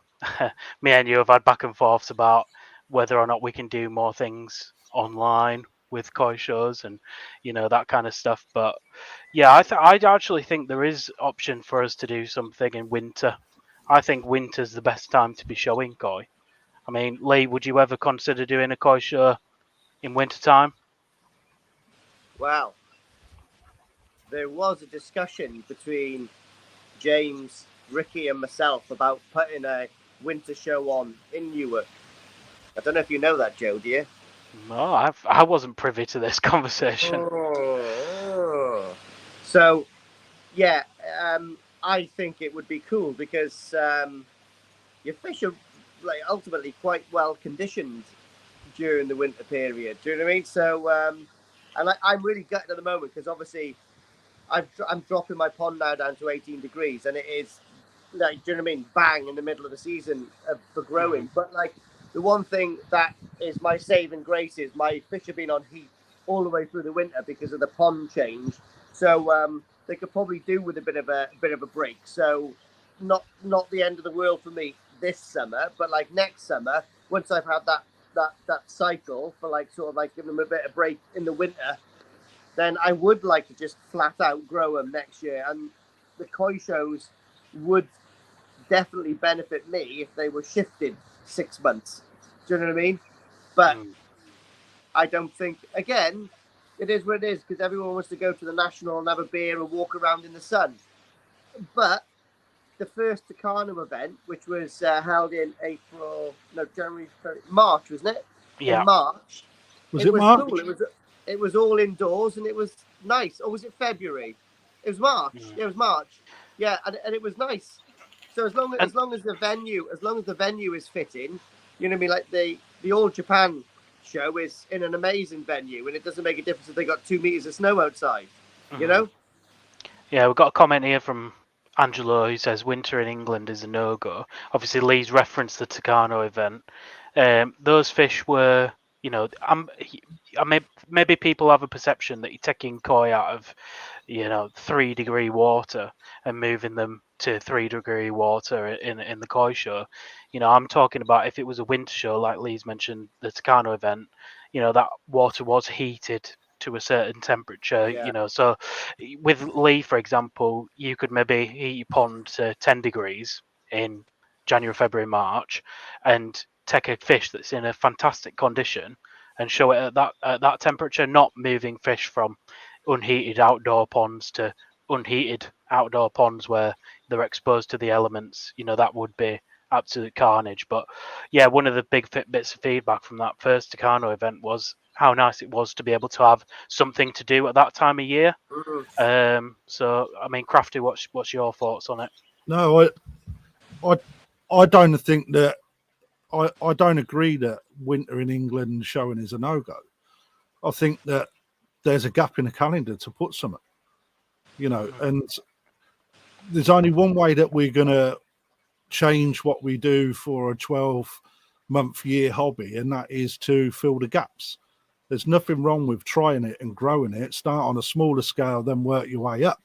[SPEAKER 1] Me and you have had back and forths about whether or not we can do more things online with koi shows and that kind of stuff. But yeah, I actually think there is option for us to do something in winter. I think winter's the best time to be showing koi. I mean, Lee, would you ever consider doing a koi show in winter time?
[SPEAKER 3] Well, there was a discussion between James, Ricky, and myself about putting a winter show on in Newark. I don't know if you know that, Joe, do you?
[SPEAKER 1] No, I wasn't privy to this conversation.
[SPEAKER 3] Oh. So, yeah, I think it would be cool because your fish are like ultimately quite well conditioned during the winter period. Do you know what I mean? So, and I'm really gutted at the moment because obviously I'm dropping my pond now down to 18 degrees, and it is like, do you know what I mean? Bang in the middle of the season for growing. But like the one thing that is my saving grace is my fish have been on heat all the way through the winter because of the pond change. So they could probably do with a bit of a break. So not the end of the world for me this summer, but like next summer, once I've had that cycle for like sort of like giving them a bit of break in the winter, then I would like to just flat out grow them next year. And the koi shows would definitely benefit me if they were shifted 6 months. Do you know what I mean? But I don't think, again, it is what it is because everyone wants to go to the National and have a beer and walk around in the sun. But the first Tucano event, which was held in March, wasn't it?
[SPEAKER 1] Yeah.
[SPEAKER 3] In March.
[SPEAKER 2] Was it
[SPEAKER 3] was
[SPEAKER 2] March?
[SPEAKER 3] cool. It was all indoors and it was nice. Or was it February? It was March. Yeah, it was March. Yeah, and it was nice. So as long as the venue is fitting, you know what I mean. Like the All Japan show is in an amazing venue, and it doesn't make a difference if they got 2 meters of snow outside. You know.
[SPEAKER 1] Yeah, we've got a comment here from Angelo who says winter in England is a no-go. Obviously, Lee's referenced the Tucano event. Those fish were, maybe people have a perception that you're taking koi out of, 3-degree water and moving them to 3-degree water in the koi show. I'm talking about if it was a winter show, like Lee's mentioned, the Tucano event, that water was heated to a certain temperature, so with Lee, for example, you could maybe heat your pond to 10 degrees in January, February, March, and take a fish that's in a fantastic condition and show it at that temperature, not moving fish from unheated outdoor ponds to unheated outdoor ponds where they're exposed to the elements. That would be absolute carnage. But yeah, one of the big bits of feedback from that first Tucano event was how nice it was to be able to have something to do at that time of year. So I mean, Krafty, what's your thoughts on it?
[SPEAKER 2] No, I don't think that I don't agree that winter in England showing is a no-go. I think that there's a gap in the calendar to put something, and there's only one way that we're going to change what we do for a 12-month year hobby, and that is to fill the gaps. There's nothing wrong with trying it and growing it. Start on a smaller scale, then work your way up.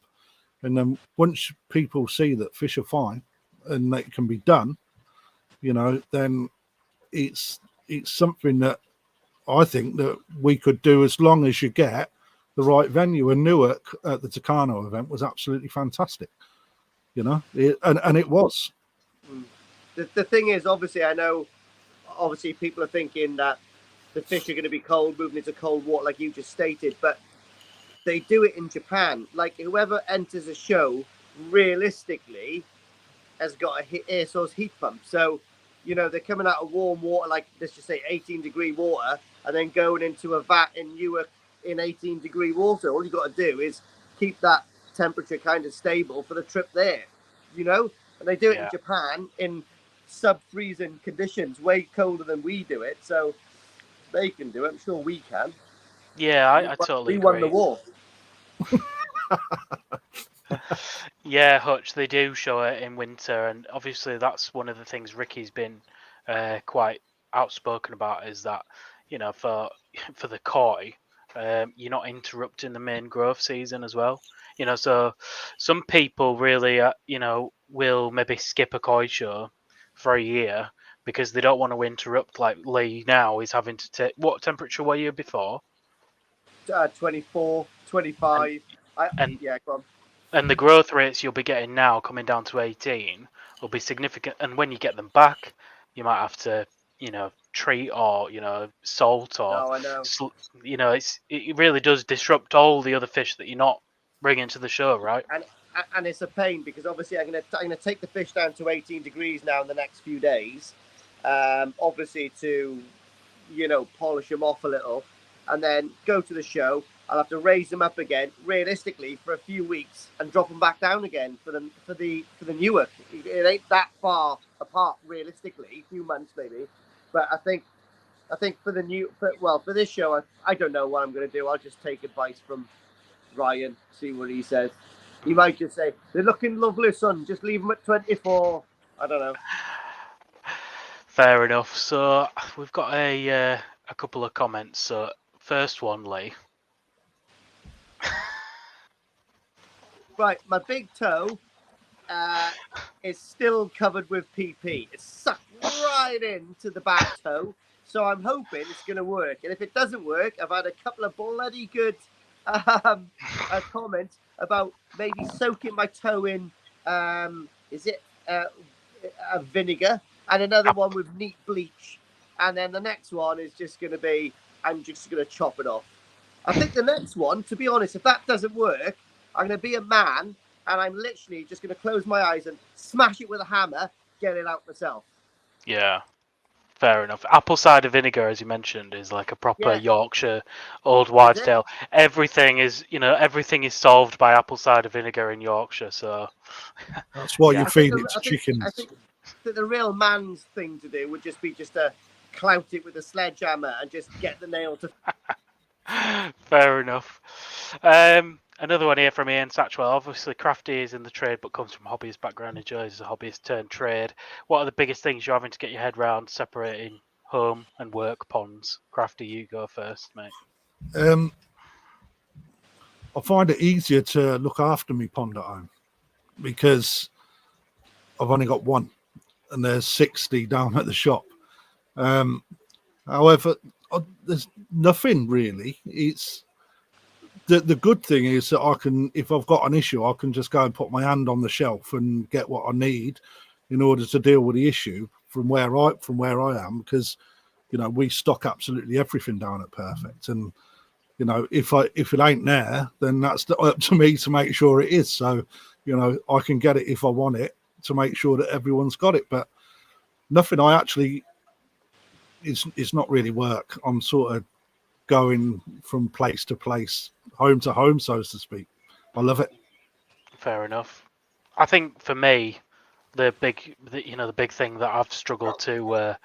[SPEAKER 2] And then once people see that fish are fine and that can be done, then it's something that I think that we could do as long as you get the right venue. And Newark at the Tucano event was absolutely fantastic, and it was.
[SPEAKER 3] The thing is, obviously, I know, obviously, people are thinking that the fish are going to be cold, moving into cold water, like you just stated, but they do it in Japan. Like, whoever enters a show, realistically, has got a air source heat pump. So, they're coming out of warm water, like, let's just say 18-degree water, and then going into a vat in Newark in 18-degree water. All you got to do is keep that temperature kind of stable for the trip there, And they do it in Japan in sub-freezing conditions, way colder than we do it. So they can do it. I'm sure we can.
[SPEAKER 1] Yeah, I totally agree.
[SPEAKER 3] We won the war.
[SPEAKER 1] Yeah, Hutch, they do show it in winter, and obviously that's one of the things Ricky's been quite outspoken about, is that, for the koi, you're not interrupting the main growth season as well. So some people really, will maybe skip a koi show for a year because they don't want to interrupt. Like Lee now is having to take. What temperature were you before?
[SPEAKER 3] 24, 25.
[SPEAKER 1] And
[SPEAKER 3] Yeah, go on.
[SPEAKER 1] And the growth rates you'll be getting now coming down to 18 will be significant. And when you get them back, you might have to, treat or, salt or,
[SPEAKER 3] No, I know.
[SPEAKER 1] it really does disrupt all the other fish that you're not bringing to the show, right?
[SPEAKER 3] And it's a pain because obviously I'm gonna take the fish down to 18 degrees now in the next few days, obviously to polish them off a little, and then go to the show. I'll have to raise them up again, realistically, for a few weeks and drop them back down again for the Newark. It ain't that far apart, realistically, a few months maybe. But I think for this show, I don't know what I'm going to do. I'll just take advice from Ryan, see what he says. He might just say, they're looking lovely, son. Just leave them at 24. I don't know.
[SPEAKER 1] Fair enough. So we've got a couple of comments. So first one, Lee.
[SPEAKER 3] Right, my big toe is still covered with PP. It's sucked right into the back toe. So I'm hoping it's going to work. And if it doesn't work, I've had a couple of bloody good comments about maybe soaking my toe in, vinegar, and another one with neat bleach. And then the next one is just going to be, I'm just going to chop it off. I think the next one, to be honest, if that doesn't work, I'm going to be a man and I'm literally just going to close my eyes and smash it with a hammer, get it out myself.
[SPEAKER 1] Yeah, fair enough. Apple cider vinegar, as you mentioned, is like a proper Yorkshire old wives' tale. Everything is solved by apple cider vinegar in Yorkshire. So
[SPEAKER 2] that's why you feed it to chickens.
[SPEAKER 3] I think that the real man's thing to do would just be to clout it with a sledgehammer and just get the nail to.
[SPEAKER 1] Fair enough. Another one here from Ian Satchwell. Obviously, Krafty is in the trade, but comes from a hobbyist background. Enjoys a hobbyist turned trade. What are the biggest things you're having to get your head around separating home and work ponds? Krafty, you go first, mate.
[SPEAKER 2] I find it easier to look after me pond at home because I've only got one, and there's 60 down at the shop. However, there's nothing really. It's the good thing is that I can, if I've got an issue, I can just go and put my hand on the shelf and get what I need in order to deal with the issue from where I am, because we stock absolutely everything down at Perfect, and if it ain't there, then that's up to me to make sure it is. So I can get it if I want it, to make sure that everyone's got it. But nothing I actually, it's not really work. I'm sort of going from place to place, home to home, so to speak. I love it.
[SPEAKER 1] Fair enough. I think for me, the big thing that I've struggled to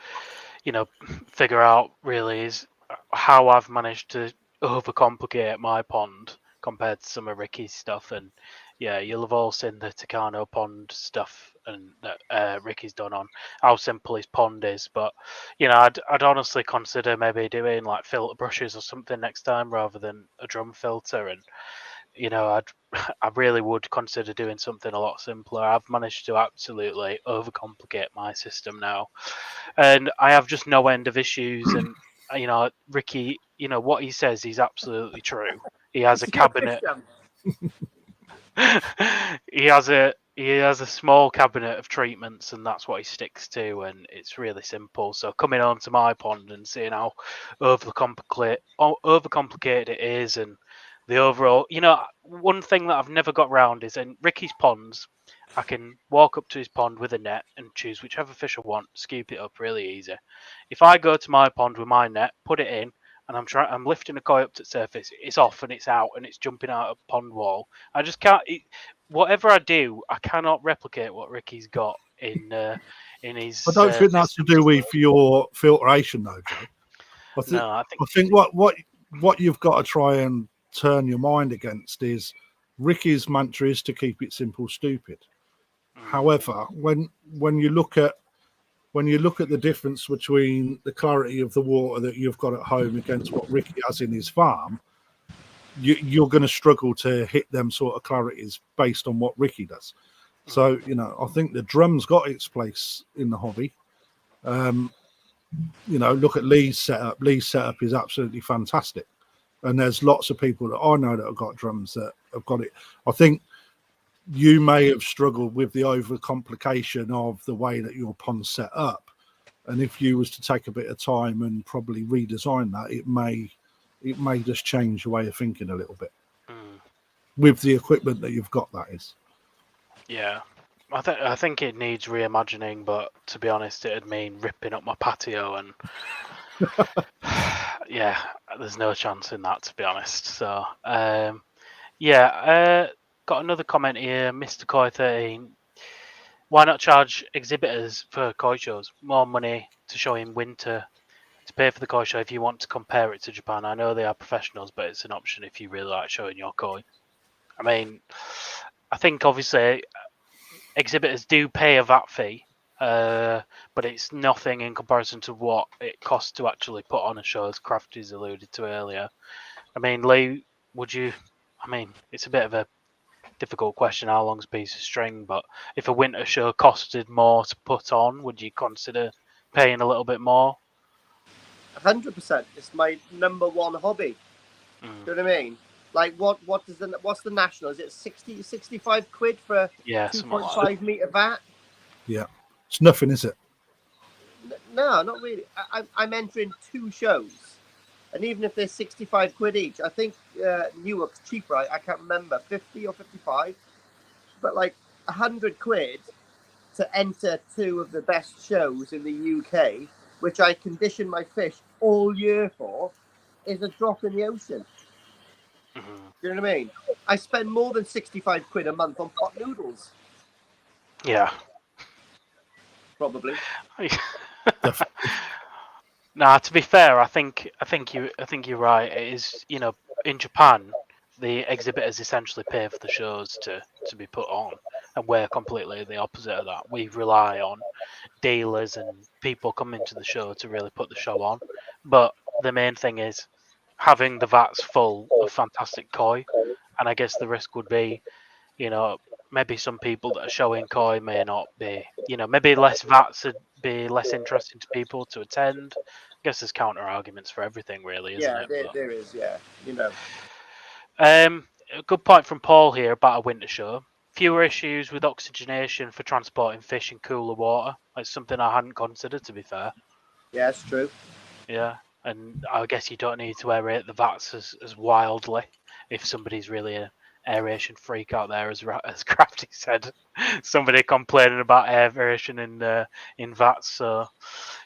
[SPEAKER 1] figure out really is how I've managed to overcomplicate my pond compared to some of Ricky's stuff. And yeah, you'll have all seen the Takano pond stuff and that Ricky's done on how simple his pond is. But I'd honestly consider maybe doing like filter brushes or something next time rather than a drum filter. And I really would consider doing something a lot simpler. I've managed to absolutely overcomplicate my system now, and I have just no end of issues. And Ricky, what he says is absolutely true. He has a cabinet. he has a small cabinet of treatments, and that's what he sticks to, and it's really simple. So coming onto my pond and seeing how overcomplicated it is, and the overall, one thing that I've never got round is in Ricky's ponds, I can walk up to his pond with a net and choose whichever fish I want, scoop it up really easy. If I go to my pond with my net, put it in, and I'm lifting a koi up to the surface, it's off and it's out and it's jumping out of pond wall. I just can't. Whatever I do, I cannot replicate what Ricky's got in his.
[SPEAKER 2] I don't think that's to do with your filtration, though, Joe. I think what you've got to try and turn your mind against is Ricky's mantra is to keep it simple, stupid. However, when you look at the difference between the clarity of the water that you've got at home against what Ricky has in his farm, you're going to struggle to hit them sort of clarities based on what Ricky does. So, I think the drum's got its place in the hobby. Look at Lee's setup. Lee's setup is absolutely fantastic. And there's lots of people that I know that have got drums that have got it. I think you may have struggled with the overcomplication of the way that your pond's set up. And if you was to take a bit of time and probably redesign that, it may just change your way of thinking a little bit. With the equipment that you've got, that is.
[SPEAKER 1] Yeah. I think it needs reimagining, but to be honest, it'd mean ripping up my patio, and yeah, there's no chance in that, to be honest. So, got another comment here, Mr. Koi 13. Why not charge exhibitors for koi shows? More money to show in winter to pay for the koi show if you want to compare it to Japan. I know they are professionals, but it's an option if you really like showing your koi. I mean, I think obviously exhibitors do pay a VAT fee, but it's nothing in comparison to what it costs to actually put on a show, as Krafty's alluded to earlier. I mean, Lee, it's a bit of a difficult question, how long's a piece of string, but if a winter show costed more to put on, would you consider paying a little bit more?
[SPEAKER 3] 100%. It's my number one hobby. Do you know what I mean? Like, what's the national? Is it 65 quid for a 2.5 metre vat?
[SPEAKER 2] Yeah. It's nothing, is it?
[SPEAKER 3] No, not really. I'm entering 2 shows. And even if they're 65 quid each, I think Newark's cheaper. I can't remember, 50 or 55. But like 100 quid to enter 2 of the best shows in the UK, which I condition my fish all year for, is a drop in the ocean. Do you know what I mean? I spend more than 65 quid a month on pot noodles.
[SPEAKER 1] Yeah.
[SPEAKER 3] Probably.
[SPEAKER 1] Nah, to be fair, I think you're right. It is, in Japan, the exhibitors essentially pay for the shows to be put on, and we're completely the opposite of that. We rely on dealers and people coming to the show to really put the show on. But the main thing is having the vats full of fantastic koi, and I guess the risk would be, maybe some people that are showing koi may not be, maybe less vats would be less interesting to people to attend. I guess there's counter arguments for everything, really, isn't it?
[SPEAKER 3] Yeah, there is, yeah.
[SPEAKER 1] A good point from Paul here about a winter show. Fewer issues with oxygenation for transporting fish in cooler water. That's something I hadn't considered, to be fair.
[SPEAKER 3] Yeah, it's true.
[SPEAKER 1] Yeah, and I guess you don't need to aerate the vats as wildly if somebody's really an aeration freak out there, as Krafty said. Somebody complaining about aeration in vats. So,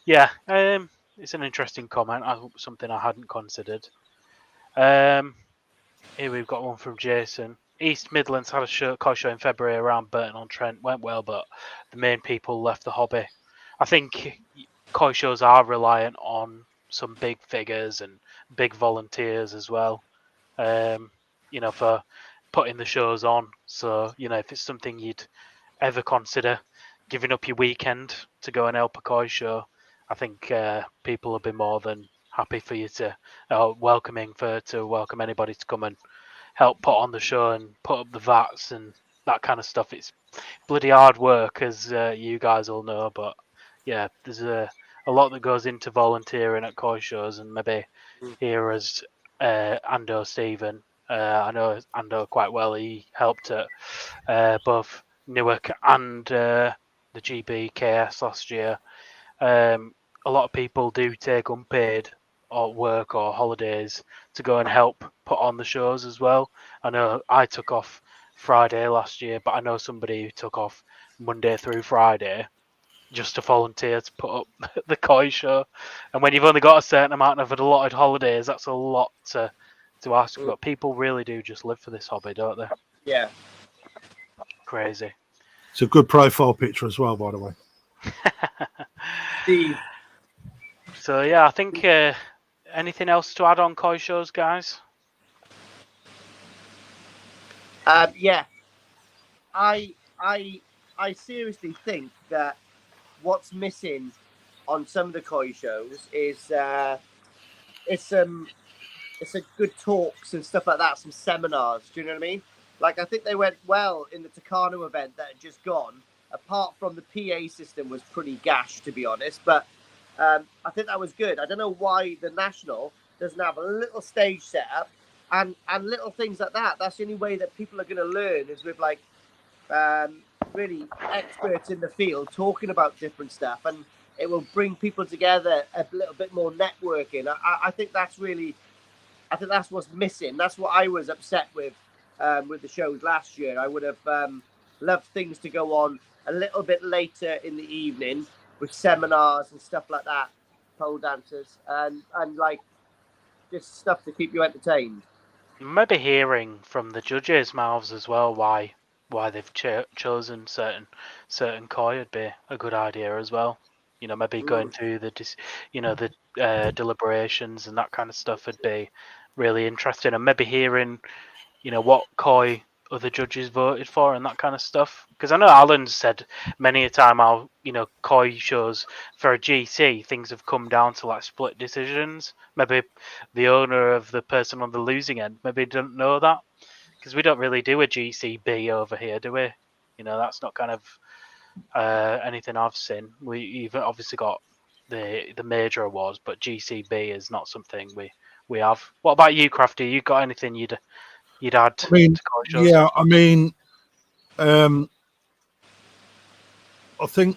[SPEAKER 1] yeah, it's an interesting comment. Something I hadn't considered. Here we've got one from Jason. East Midlands had a koi show in February around Burton-on-Trent. Went well, but the main people left the hobby. I think koi shows are reliant on some big figures and big volunteers as well, for putting the shows on. So, if it's something you'd ever consider giving up your weekend to go and help a koi show, I think people will be more than happy for you to welcome anybody to come and help put on the show and put up the vats and that kind of stuff. It's bloody hard work, as you guys all know, but yeah, there's a lot that goes into volunteering at koi shows, and maybe here as Ando Stephen, I know Ando quite well. He helped at both Newark and the GBKS last year. A lot of people do take unpaid or work or holidays to go and help put on the shows as well. I know I took off Friday last year, but I know somebody who took off Monday through Friday just to volunteer to put up the koi show. And when you've only got a certain amount of allotted holidays, that's a lot to ask. But people really do just live for this hobby, don't they?
[SPEAKER 3] Yeah.
[SPEAKER 1] Crazy.
[SPEAKER 2] It's a good profile picture as well, by the way.
[SPEAKER 3] Steve.
[SPEAKER 1] So yeah, I think anything else to add on koi shows, guys?
[SPEAKER 3] Yeah, I seriously think that what's missing on some of the koi shows is it's a good talks and stuff like that, some seminars. Do you know what I mean? Like I think they went well in the Takano event that had just gone. Apart from the PA system was pretty gash, to be honest, but I think that was good. I don't know why the national doesn't have a little stage set up and little things like that. That's the only way that people are going to learn is with like really experts in the field talking about different stuff, and it will bring people together a little bit more networking. I think that's really, I think that's what's missing. That's what I was upset with the shows last year. I would have loved things to go on a little bit later in the evening with seminars and stuff like that, pole dancers and like just stuff to keep you entertained.
[SPEAKER 1] Maybe hearing from the judges' mouths as well why they've chosen certain koi would be a good idea as well. You know, maybe going through the deliberations and that kind of stuff would be really interesting, and maybe hearing what koi other judges voted for and that kind of stuff. Because I know Alan's said many a time how koi shows for a GC things have come down to like split decisions. Maybe the owner of the person on the losing end maybe didn't know that, because we don't really do a GCB over here, do we? That's not kind of anything I've seen. We even obviously got the major awards, but GCB is not something we have. What about you, Krafty? You got anything you'd add
[SPEAKER 2] I mean,
[SPEAKER 1] to koi shows?
[SPEAKER 2] yeah, I mean, I think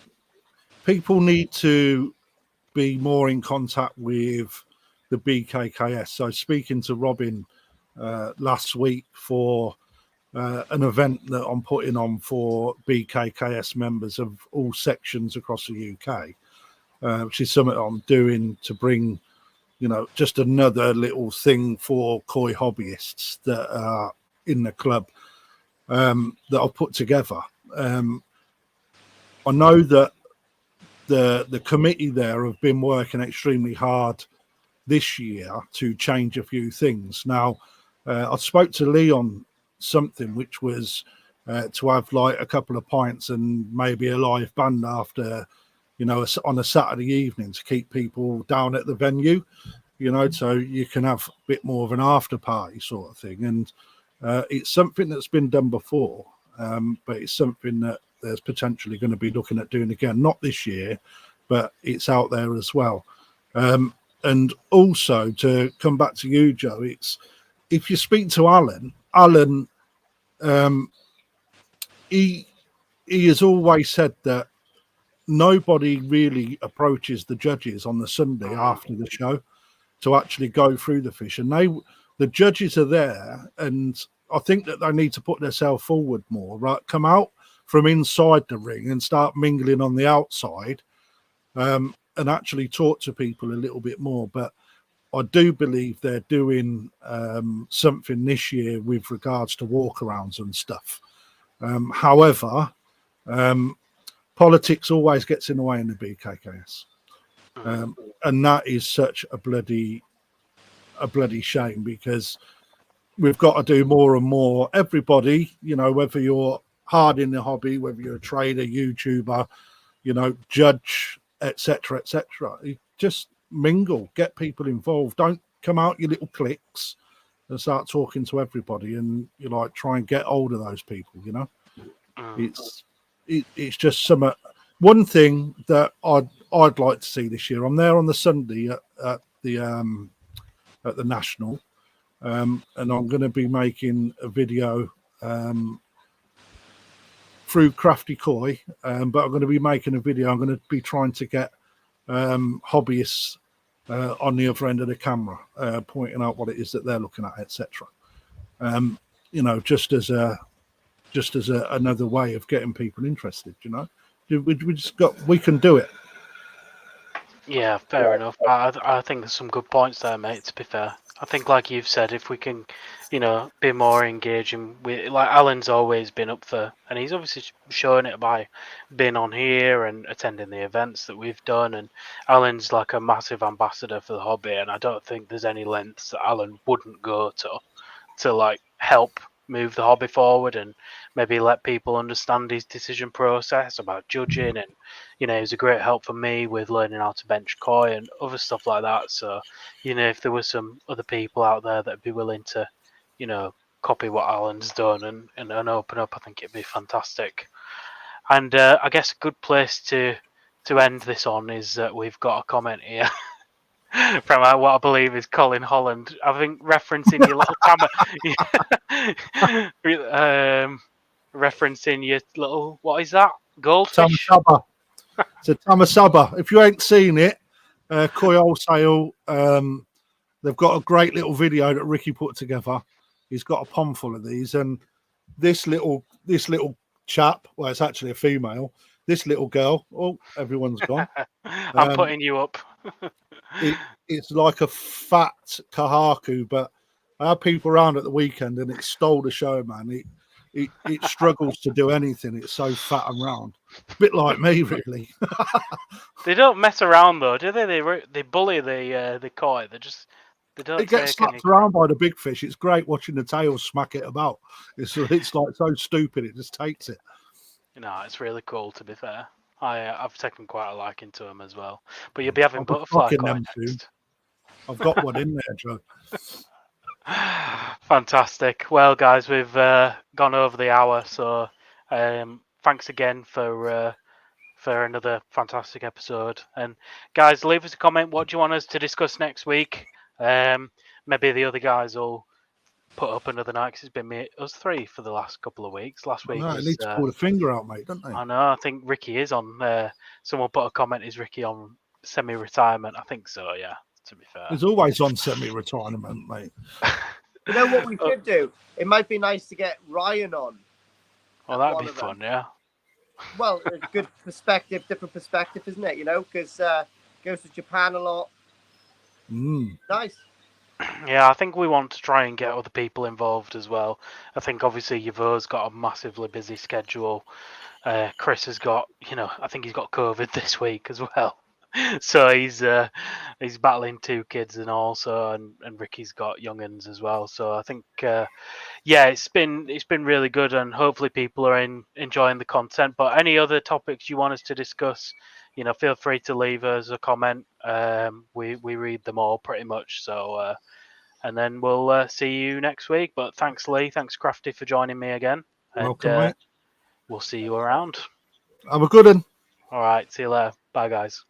[SPEAKER 2] people need to be more in contact with the BKKS. So speaking to Robin last week for an event that I'm putting on for BKKS members of all sections across the UK, which is something I'm doing to bring, just another little thing for koi hobbyists that are in the club that I've put together. I know that the committee there have been working extremely hard this year to change a few things. Now, I spoke to Lee on something which was to have like a couple of pints and maybe a live band after, on a Saturday evening to keep people down at the venue, so you can have a bit more of an after party sort of thing. And it's something that's been done before, but it's something that there's potentially going to be looking at doing again, not this year, but it's out there as well. And also to come back to you, Joe, it's if you speak to Alan, he has always said that nobody really approaches the judges on the Sunday after the show to actually go through the fish, and the judges are there, and I think that they need to put themselves forward more, right? Come out from inside the ring and start mingling on the outside, and actually talk to people a little bit more. But I do believe they're doing something this year with regards to walkarounds and stuff. However, politics always gets in the way in the BKKS, and that is such a bloody shame, because we've got to do more and more. Everybody, whether you're hard in the hobby, whether you're a trader, YouTuber, judge, etc., just mingle, get people involved. Don't come out your little cliques and start talking to everybody, and try and get hold of those people. It's just one thing that I'd like to see this year. I'm there on the Sunday at the National, and I'm going to be making a video through Krafty Koi, but I'm going to be making a video. I'm going to be trying to get hobbyists on the other end of the camera, pointing out what it is that they're looking at, etc. Just as another way of getting people interested. We can do it.
[SPEAKER 1] Yeah, fair enough. I think there's some good points there, mate, to be fair. I think, like you've said, if we can, be more engaging with, like Alan's always been up for, and he's obviously showing it by being on here and attending the events that we've done. And Alan's like a massive ambassador for the hobby, and I don't think there's any lengths that Alan wouldn't go to like help move the hobby forward and maybe let people understand his decision process about judging. And he was a great help for me with learning how to bench koi and other stuff like that. So if there were some other people out there that'd be willing to copy what Alan's done and open up, I think it'd be fantastic. And I guess a good place to end this on is that we've got a comment here from what I believe is Colin Holland. I think referencing your little referencing your little, what is that? Goldfish?
[SPEAKER 2] Tamasaba. It's a Tamasaba. If you ain't seen it, Koi Wholesale, they've got a great little video that Ricky put together. He's got a pond full of these, and this little chap, well, it's actually a female. This little girl, oh, everyone's gone.
[SPEAKER 1] I'm putting you up.
[SPEAKER 2] It's like a fat kahaku, but I had people around at the weekend and it stole the show, man. It struggles to do anything. It's so fat and round, a bit like me, really.
[SPEAKER 1] They don't mess around though, do they? They bully the koi. They don't.
[SPEAKER 2] It gets slapped around by the big fish. It's great watching the tail smack it about. It's like so stupid. It just takes it.
[SPEAKER 1] No, it's really cool. To be fair, I've taken quite a liking to them as well. But you'll be having butterfly koi next.
[SPEAKER 2] I've got one in there, Joe.
[SPEAKER 1] Fantastic. Well, guys, we've gone over the hour, so thanks again for another fantastic episode. And guys, leave us a comment. What do you want us to discuss next week? Maybe the other guys will put up another night, because it's been us three for the last couple of weeks. Last week,
[SPEAKER 2] they need to pull the finger out, mate, don't they?
[SPEAKER 1] I know. I think Ricky is on. Someone put a comment: is Ricky on semi-retirement? I think so. Yeah. To be fair,
[SPEAKER 2] he's always on semi-retirement, mate.
[SPEAKER 3] You know what we should do? It might be nice to get Ryan on.
[SPEAKER 1] Well, that'd be fun, yeah.
[SPEAKER 3] Well, a good perspective, different perspective, isn't it? Because goes to Japan a lot. Nice.
[SPEAKER 1] Yeah, I think we want to try and get other people involved as well. I think obviously Yavo's got a massively busy schedule. Chris has got, I think he's got COVID this week as well. So he's battling 2 kids and also, and Ricky's got young'uns as well. So I think, it's been really good, and hopefully people are enjoying the content. But any other topics you want us to discuss, feel free to leave us a comment. We read them all pretty much. So, and then we'll see you next week. But thanks, Lee. Thanks, Krafty, for joining me again.
[SPEAKER 2] Welcome, mate.
[SPEAKER 1] We'll see you around.
[SPEAKER 2] Have a good one.
[SPEAKER 1] All right. See you later. Bye, guys.